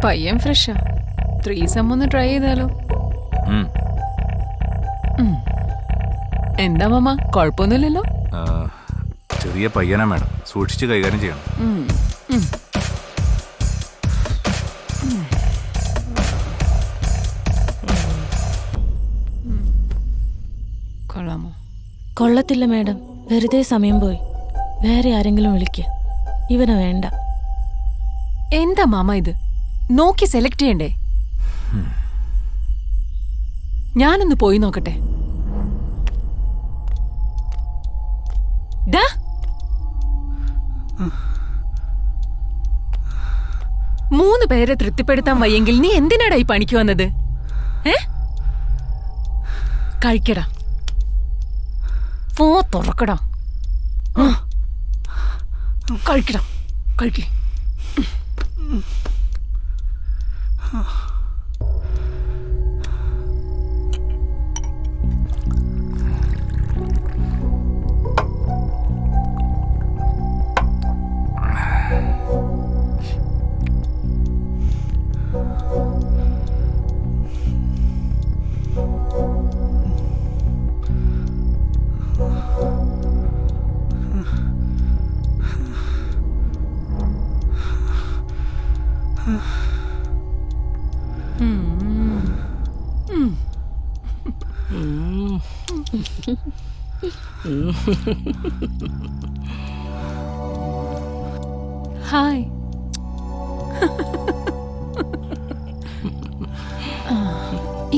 Speaker 1: പയ്യൻ ഫ്രഷാ. 3 ഒന്ന് ട്രൈ ചെയ്താലോ? എന്താ മാമ, കുഴപ്പമൊന്നുമില്ലല്ലോ?
Speaker 11: ചെറിയ പയ്യനാ മാഡം, സൂക്ഷിച്ച് കൈകാര്യം ചെയ്യണം.
Speaker 1: കൊള്ളാമോ?
Speaker 17: കൊള്ളത്തില്ല മാഡം, വെറുതെ സമയം പോയി. വേറെ ആരെങ്കിലും വിളിക്ക്, ഇവനെ വേണ്ട.
Speaker 1: എന്താ മാമ ഇത്? നോക്കി സെലക്ട് ചെയ്യണ്ടേ? ഞാനൊന്ന് പോയി നോക്കട്ടെ. 3 പേരെ തൃപ്തിപ്പെടുത്താൻ വയ്യെങ്കിൽ നീ എന്തിനാടാ ഈ പണിക്ക് വന്നത്? കഴിക്കടാ, തുറക്കടാ, കഴിക്കടാ, കഴിക്കേ. ഹായ്.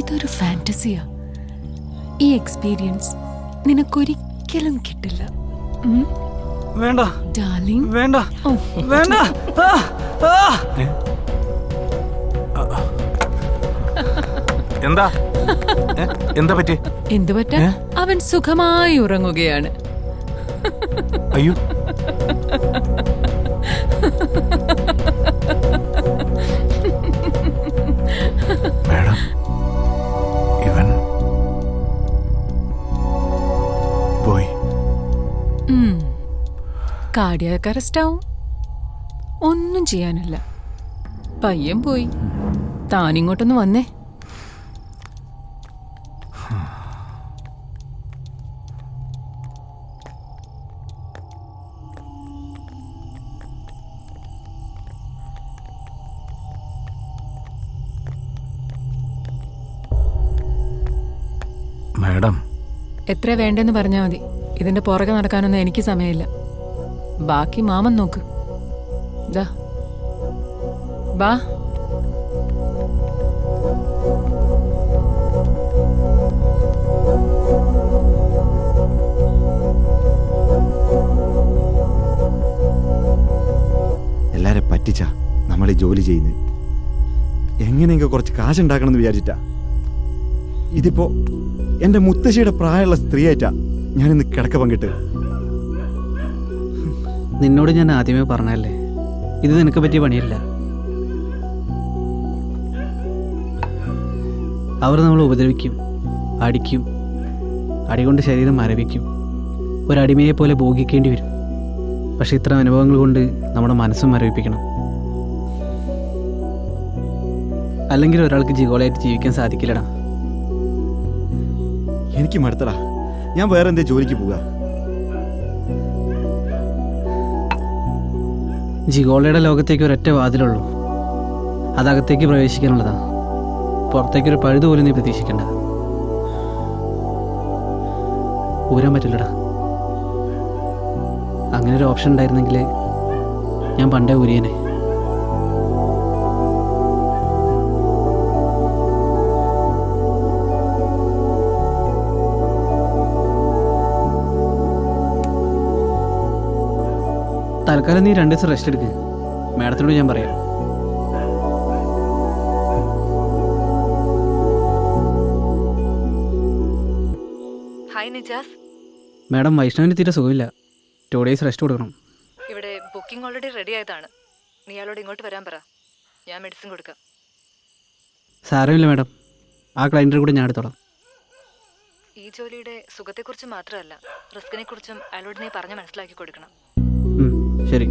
Speaker 1: ഇതൊരു ഫാന്റസിയാ. ഈ എക്സ്പീരിയൻസ് നിനക്കൊരിക്കലും കിട്ടില്ല.
Speaker 16: വേണ്ട
Speaker 1: ഡാർലിംഗ്,
Speaker 16: വേണ്ട, വേണ്ട.
Speaker 11: എന്താ എന്താ പറ്റി?
Speaker 1: എന്തു പറ്റാ? അവൻ സുഖമായി ഉറങ്ങുകയാണ്.
Speaker 11: അയ്യോ, മാഡം, ഇവൻ പോയി.
Speaker 1: കാർഡിയാക് അറസ്റ്റ് ആവും. ഒന്നും ചെയ്യാനില്ല. പയ്യൻ പോയി. താനിങ്ങോട്ടൊന്ന് വന്നേ.
Speaker 11: മാഡം,
Speaker 1: എത്ര വേണ്ടെന്ന് പറഞ്ഞാൽ മതി. ഇതിന്റെ പുറകെ നടക്കാനൊന്നും എനിക്ക് സമയമില്ല. ബാക്കി മാമൻ നോക്ക്. ദാ ബാ.
Speaker 13: എല്ലാരെ പറ്റിച്ചാ നമ്മൾ ഈ ജോലി ചെയ്യുന്നത്. എങ്ങനെയെങ്കിലും കുറച്ച് കാശുണ്ടാക്കണമെന്ന് വിചാരിച്ചിട്ടാ. ഇതിപ്പോ എന്റെ മുത്തശ്ശിയുടെ പ്രായമുള്ള സ്ത്രീയായിട്ടാ ഞാനിന്ന് കിടക്ക പങ്കിട്ട്.
Speaker 12: നിന്നോട് ഞാൻ ആദ്യമേ പറഞ്ഞല്ലേ, ഇത് നിനക്ക് പറ്റിയ പണിയല്ല. അവർ നമ്മൾ ഉപദ്രവിക്കും, അടിക്കും, അടികൊണ്ട് ശരീരം മരവിക്കും, ഒരടിമയെ പോലെ ഭോഗിക്കേണ്ടി വരും. പക്ഷെ ഇത്തരം അനുഭവങ്ങൾ കൊണ്ട് നമ്മുടെ മനസ്സും മരവിപ്പിക്കണം. അല്ലെങ്കിൽ ഒരാൾക്ക് ജിഗോളായിട്ട് ജീവിക്കാൻ സാധിക്കില്ലടാ.
Speaker 13: എനിക്ക് മടുത്തടാ. ഞാൻ വേറെ എന്തേ ജോലിക്ക് പോവുക.
Speaker 12: ജിഗോളയുടെ ലോകത്തേക്ക് ഒരൊറ്റ വാതിലുള്ളൂ. അതകത്തേക്ക് പ്രവേശിക്കാനുള്ളതാ. പുറത്തേക്കൊരു പഴുത് പോലും നീ പ്രതീക്ഷിക്കണ്ട. ഊരാൻ പറ്റില്ലടാ. അങ്ങനെ ഒരു ഓപ്ഷൻ ഉണ്ടായിരുന്നെങ്കിൽ ഞാൻ പണ്ടേ ഊരിയനെ. തൽക്കാലം നീ 2 ദിവസം റെസ്റ്റ് എടുക്ക്. മാഡത്തിനോട് ഞാൻ പറയാം.
Speaker 20: ഹായ് നിജാസ്.
Speaker 12: മാഡം, വൈഷ്ണവിന് തീരെ സുഖമില്ല. 2 ഡേയ്സ് റെസ്റ്റ് കൊടുക്കണം.
Speaker 20: ഇവിടെ ബുക്കിംഗ് ഓൾറെഡി റെഡി ആയതാണ്. നീ അയാളോട് ഇങ്ങോട്ട് വരാൻ പറ, ഞാൻ മെഡിസിൻ കൊടുക്കാം.
Speaker 12: സാരമില്ല മാഡം, ആ ക്ലയൻറ്റിനെ കൂടെ ഞാൻ എടുത്തോളാം.
Speaker 20: ഈ ജോലിയുടെ സുഖത്തെക്കുറിച്ച് മാത്രമല്ല, റിസ്കിനെ കുറിച്ചും അയാളോട് നീ പറഞ്ഞ് മനസ്സിലാക്കി കൊടുക്കണം.
Speaker 12: ശരി.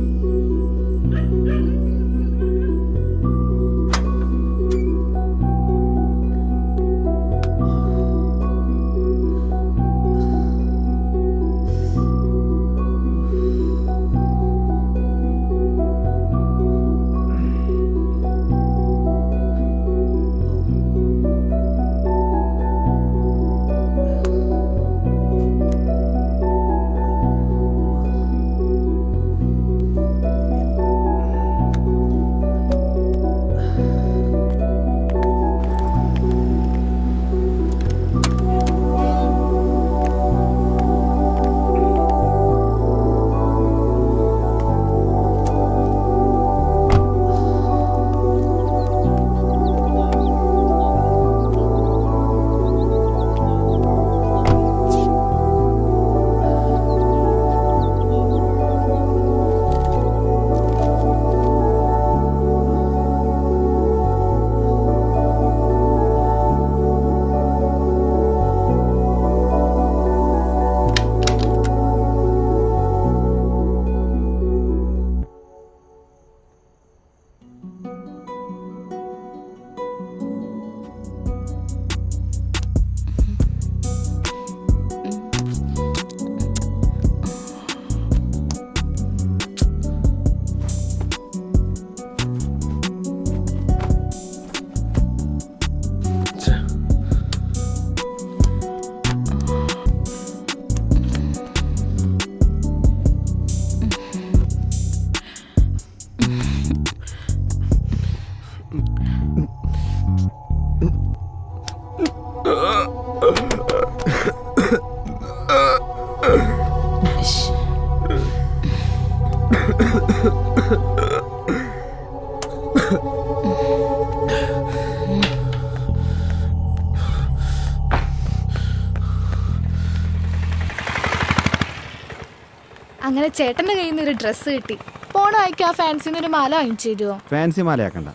Speaker 3: അങ്ങനെ ചേട്ടന്റെ കയ്യിൽ നിന്ന് ഒരു ഡ്രസ്സ് കിട്ടി. പോണ ആയിക്ക് ആ ഫാൻസിന്ന് ഒരു മാല വാങ്ങിച്ചു തരുമോ?
Speaker 13: ഫാൻസി മാലയാക്കണ്ട,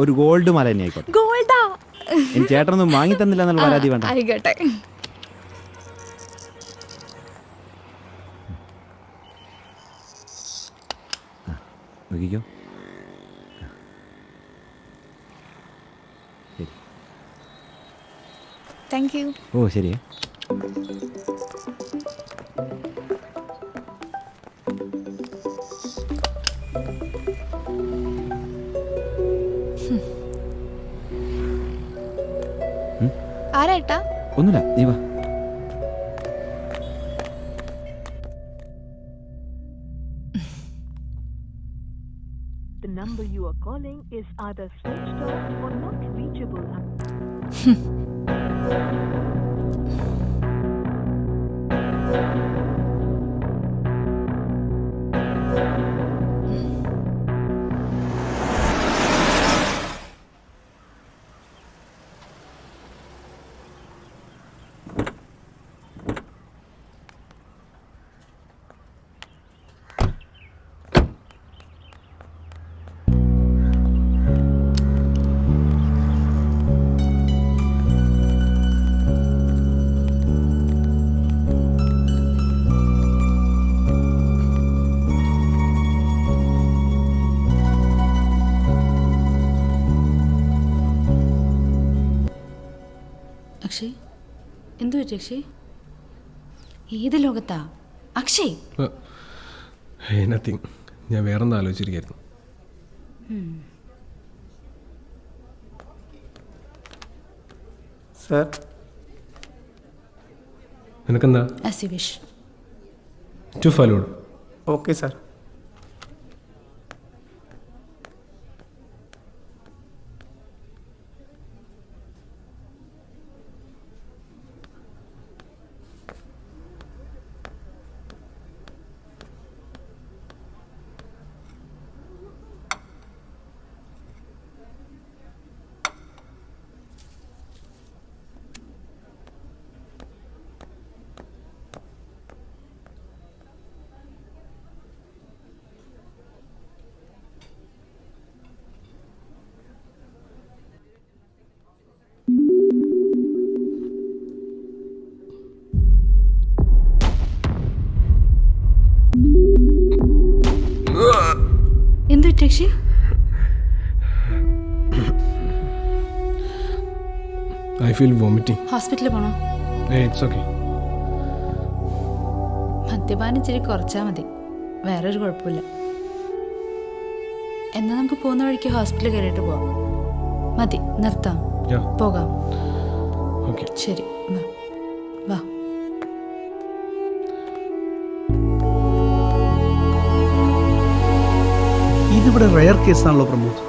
Speaker 13: ഒരു ഗോൾഡ് മാല തന്നെ ആയിക്കോട്ടെ.
Speaker 3: ഗോൾഡാ?
Speaker 13: എനിക്ക് ചേട്ടനൊന്നും വാങ്ങി തന്നില്ല എന്നുള്ള പരാതി വേണ്ട.
Speaker 3: ആയിക്കോട്ടെ.
Speaker 13: നോക്കിക്കോ.
Speaker 3: Thank you.
Speaker 13: ഓ ശരി.
Speaker 3: ആരാട്ടാ?
Speaker 13: ഒന്നുമില്ല, നീ വാ.
Speaker 22: The number you are calling is either switched off or not reachable.
Speaker 10: Akshay എന്തു പറ്റി അക്ഷയ്? ഏത് ലോകത്താ അക്ഷയ്?
Speaker 7: നത്തിങ്, ഞാൻ വേറെന്താ ആലോചിച്ചിരിക്കുന്നു.
Speaker 12: സർ,
Speaker 7: നിനക്കെന്താ?
Speaker 10: As you wish.
Speaker 7: 2 falooda.
Speaker 12: Okay sir.
Speaker 10: എന്തു പറ്റി അക്ഷയ്?
Speaker 7: I feel vomiting.
Speaker 10: ഹോസ്പിറ്റലിൽ പോണോ?
Speaker 7: It's okay.
Speaker 10: മദ്യപാനം ഇച്ചിരി കുറച്ചാൽ മതി, വേറൊരു കുഴപ്പമില്ല. എന്നാൽ നമുക്ക് പോകുന്ന വഴിക്ക് ഹോസ്പിറ്റലിൽ കയറിയിട്ട് പോവാം. മതി, നിർത്താം. പോകാം.
Speaker 7: Okay.
Speaker 10: ശരി, വാ വാ.
Speaker 5: ഇതിവിടെ റെയർ കേസാണല്ലോ പ്രമോദ്.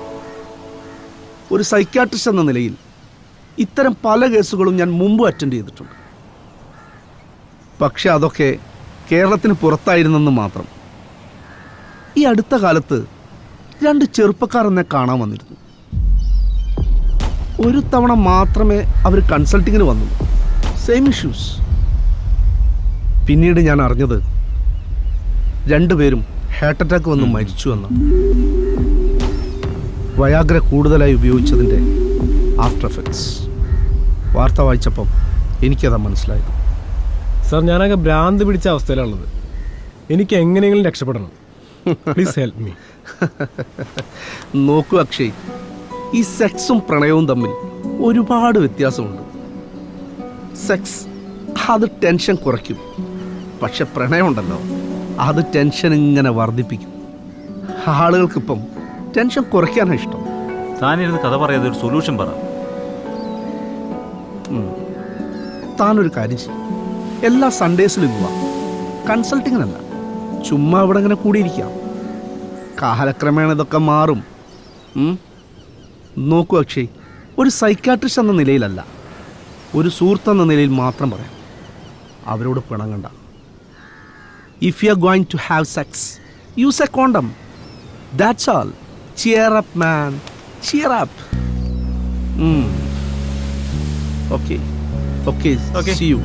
Speaker 5: ഒരു സൈക്യാട്രിസ്റ്റ് എന്ന നിലയിൽ ഇത്തരം പല കേസുകളും ഞാൻ മുമ്പ് അറ്റൻഡ് ചെയ്തിട്ടുണ്ട്. പക്ഷെ അതൊക്കെ കേരളത്തിന് പുറത്തായിരുന്നെന്ന് മാത്രം. ഈ അടുത്ത കാലത്ത് 2 ചെറുപ്പക്കാർ എന്നെ കാണാൻ വന്നിരുന്നു. ഒരു തവണ മാത്രമേ അവർ കൺസൾട്ടിങ്ങിന് വന്നുള്ളൂ. Same issues. പിന്നീട് ഞാൻ അറിഞ്ഞത് 2 പേരും ഹാർട്ട് അറ്റാക്ക് വന്ന് മരിച്ചു എന്നാണ്. വയാഗ്ര കൂടുതലായി ഉപയോഗിച്ചതിൻ്റെ ആഫ്റ്റർ എഫക്ട്സ്. വാർത്ത വായിച്ചപ്പം എനിക്കതാ മനസ്സിലായത്.
Speaker 7: സാർ, ഞാനൊക്കെ ഭ്രാന്ത് പിടിച്ച അവസ്ഥയിലാണുള്ളത്. എനിക്ക് എങ്ങനെയെങ്കിലും രക്ഷപ്പെടണം. Please help me.
Speaker 5: നോക്കൂ അക്ഷയ്, ഈ സെക്സും പ്രണയവും തമ്മിൽ ഒരുപാട് വ്യത്യാസമുണ്ട്. സെക്സ് അത് ടെൻഷൻ കുറയ്ക്കും, പക്ഷെ പ്രണയമുണ്ടല്ലോ അത് ടെൻഷൻ ഇങ്ങനെ വർദ്ധിപ്പിക്കും. ആളുകൾക്കിപ്പം ടെൻഷൻ കുറയ്ക്കാനാണ് ഇഷ്ടം.
Speaker 6: താനിരുന്ന് കഥ പറയാതെ ഒരു സൊല്യൂഷൻ പറ.
Speaker 5: താനൊരു കാര്യം ചെയ്യും, എല്ലാ സൺഡേസിലും പോവാം. കൺസൾട്ടിങ്ങിനല്ല, ചുമ്മാ അവിടെ ഇങ്ങനെ കൂടിയിരിക്കാം. കാലക്രമേണ ഇതൊക്കെ മാറും. നോക്കൂ അക്ഷയ്, ഒരു സൈക്കാട്രിസ്റ്റ് എന്ന നിലയിലല്ല, ഒരു സുഹൃത്ത് എന്ന നിലയിൽ മാത്രം പറയാം, അവരോട് പിണങ്ങണ്ട. If you are going to have sex, use a condom. That's all. Cheer up, man. Cheer up. Okay. See you.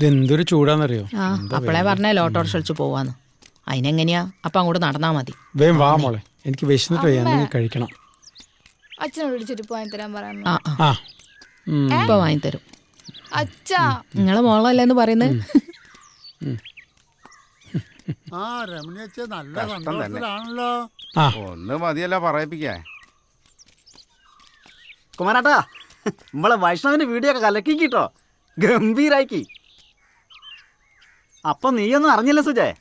Speaker 15: ഇതെന്തൊരു ചൂടാന്നറിയോ?
Speaker 2: അപ്പളേ പറഞ്ഞേ ലോട്ടോറിക്ഷ കളിച്ച് പോവാന്ന്. അതിനെങ്ങനെയാ? അപ്പം അങ്ങോട്ട് നടന്നാ മതി.
Speaker 15: വേഗം വാ മോളെ, എനിക്ക് വിശന്നിട്ട് വയ്യ, എന്തെങ്കിലും കഴിക്കണം.
Speaker 3: അച്ഛനോട് വിളിച്ചിട്ട് വാങ്ങി തരാൻ പറയാം.
Speaker 2: ഇപ്പൊ വാങ്ങിത്തരും.
Speaker 3: അച്ഛാ,
Speaker 2: നിങ്ങളെ മോളല്ലേന്ന് പറയുന്നത്.
Speaker 15: ഒന്ന് മതിയല്ല പറയിപ്പിക്കാ.
Speaker 12: കുമാരാട്ടാ, നമ്മളെ വൈഷ്ണവിന്റെ വീഡിയോ ഒക്കെ കലക്കിട്ടോ, ഗംഭീരാക്കി. അപ്പൊ നീയൊന്നും അറിഞ്ഞില്ല സുജയ്?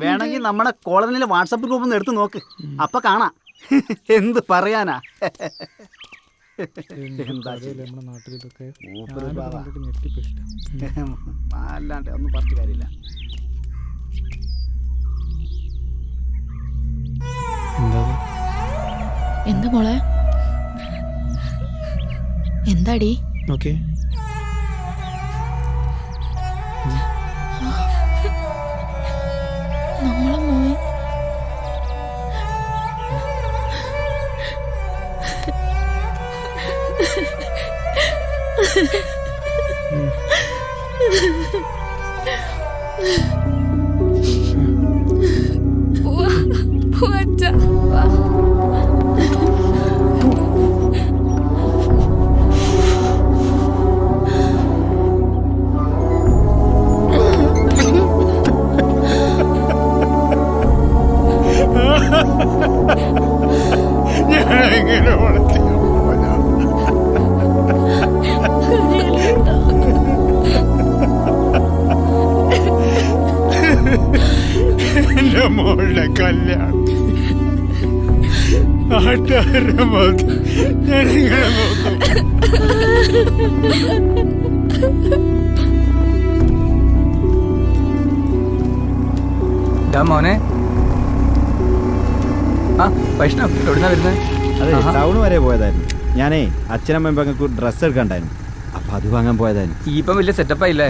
Speaker 12: വേണമെങ്കിൽ നമ്മുടെ കോളനിയിലെ വാട്സപ്പ് ഗ്രൂപ്പ് ഒന്ന് എടുത്ത് നോക്ക്, അപ്പൊ കാണാം. എന്ത് പറയാനാ. അല്ലാണ്ട് ഒന്നും പറഞ്ഞ കാര്യമില്ല.
Speaker 2: എന്താ മോളെ? എന്താടി?
Speaker 15: ഓക്കെ,
Speaker 2: നമ്മളെ മോൻ
Speaker 3: അച്ഛാ
Speaker 15: മോളുടെ കല്യാണം നാട്ടുകാരുടെ മുഖത്ത് ജനങ്ങളെ നോക്കും.
Speaker 12: മോനെ ആ വൈഷ്ണവ് എവിടുന്നാ വരുന്നത്?
Speaker 13: അതെ ടൗൺ വരെ പോയതായിരുന്നു. ഞാനേ അച്ഛനമ്മ പെങ്ങൾക്ക് ഡ്രസ്സ് എടുക്കണ്ടായിരുന്നു, അപ്പൊ അത് വാങ്ങാൻ പോയതായിരുന്നു.
Speaker 12: ഈ ഇപ്പം വലിയ സെറ്റപ്പായില്ലേ?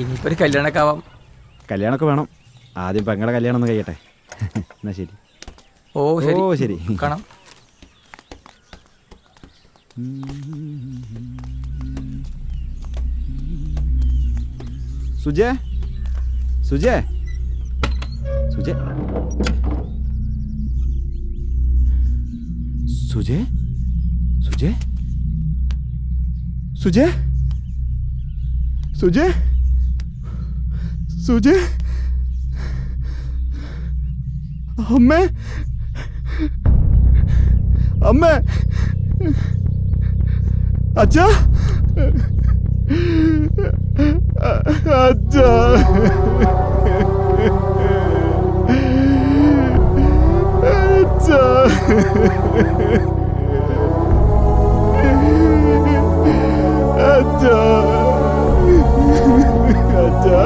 Speaker 12: ഇനിയിപ്പോ ഒരു കല്യാണമൊക്കെ ആവാം.
Speaker 13: കല്യാണമൊക്കെ വേണം, ആദ്യം പെങ്ങളുടെ കല്യാണം ഒന്ന് കഴിയട്ടെ. എന്നാ ശരി.
Speaker 12: ഓ ശരി.
Speaker 13: ഓ ശരി,
Speaker 12: കാണാം.
Speaker 13: സുജേ സുജേ സുജേ സുജേ സുജേ സുജേ സുജേ സുജേ അമ്മേ അമ്മേ അച്ഛാ അച്ഛാ അച്ഛാ അച്ഛാ അച്ഛാ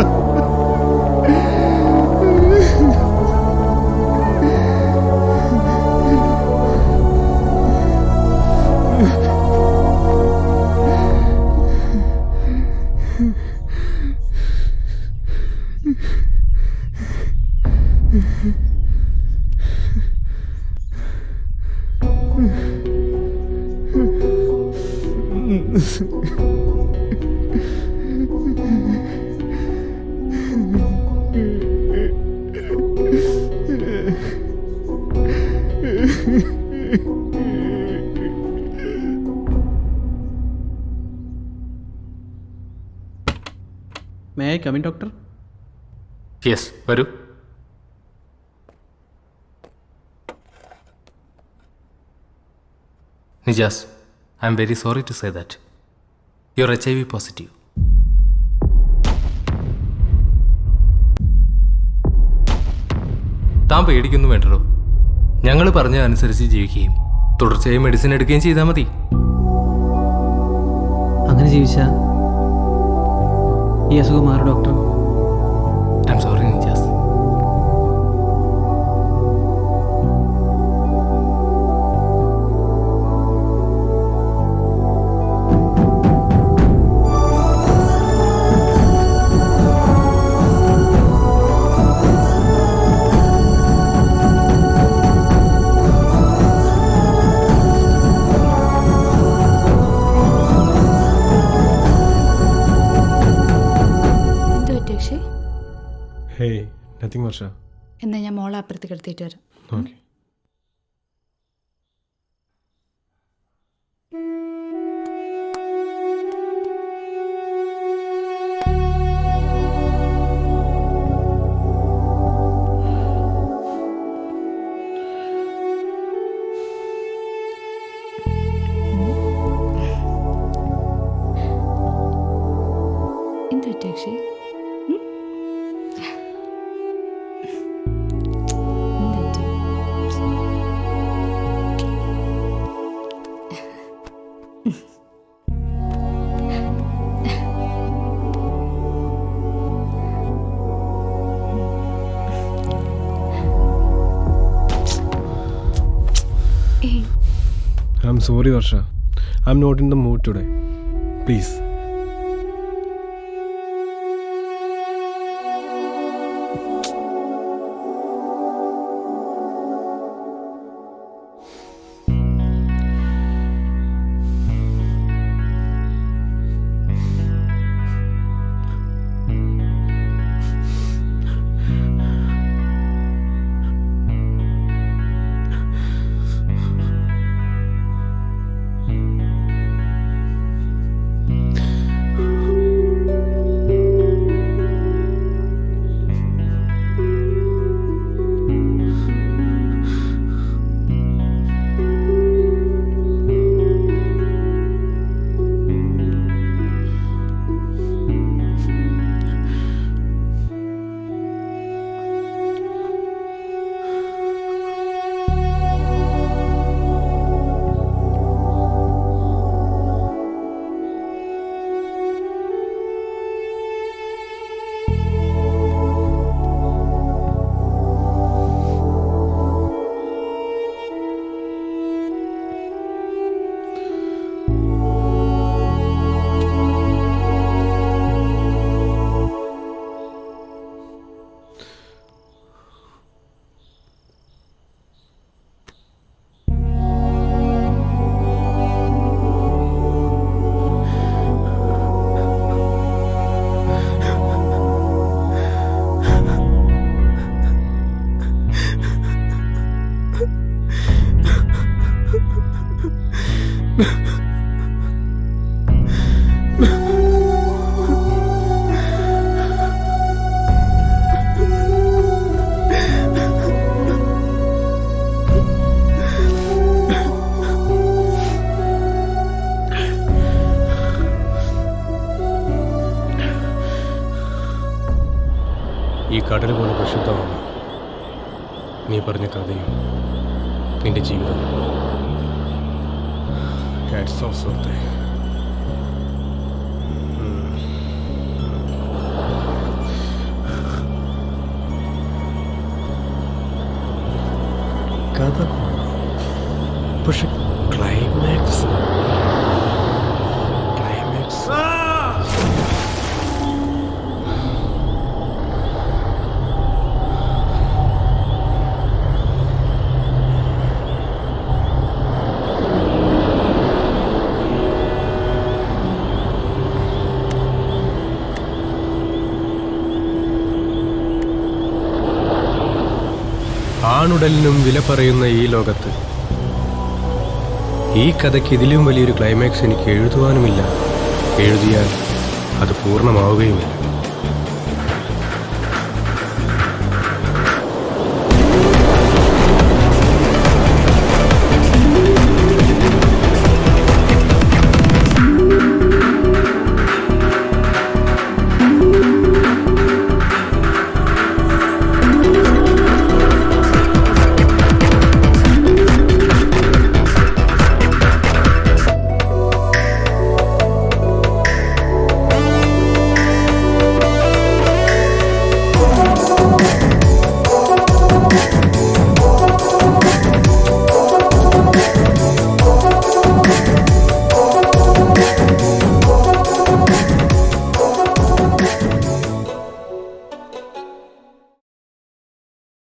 Speaker 12: may I come in doctor?
Speaker 9: Yes, വരൂ. Nijas, I am very sorry to say that you are HIV positive. താൻ പേടിക്കുന്നു വേണ്ടോ. ഞങ്ങൾ പറഞ്ഞതനുസരിച്ച് ജീവിക്കുകയും തുടർച്ചയായി മെഡിസിൻ എടുക്കുകയും ചെയ്താൽ മതി.
Speaker 12: അങ്ങനെ ജീവിച്ചാ ഈ അസുഖം മാറും doctor?
Speaker 9: I am sorry Nijas.
Speaker 7: Hey, nothing Varsha.
Speaker 10: എന്നാ ഞാൻ മോളെ അപ്പുറത്തേക്ക് എടുത്തിട്ട് വരാം.
Speaker 7: ഓക്കെ.
Speaker 10: എന്ത് പറ്റി Akshay?
Speaker 7: I'm sorry, Varsha. I'm not in the mood today. Please.
Speaker 4: ഈ കടൽ പോലെ പ്രശുദ്ധമാണ് നീ പറഞ്ഞ കഥയും നിന്റെ ജീവിതം. Hats off, സുഹൃത്തേ. കഥ പക്ഷെ ക്ലൈമാക്സ് ആണുടലിനും വില പറയുന്ന ഈ ലോകത്ത് ഈ കഥയ്ക്ക് ഇതിലും വലിയൊരു ക്ലൈമാക്സ് എനിക്ക് എഴുതുവാനുമില്ല. എഴുതിയാൽ അത് പൂർണ്ണമാവുകയുമില്ല.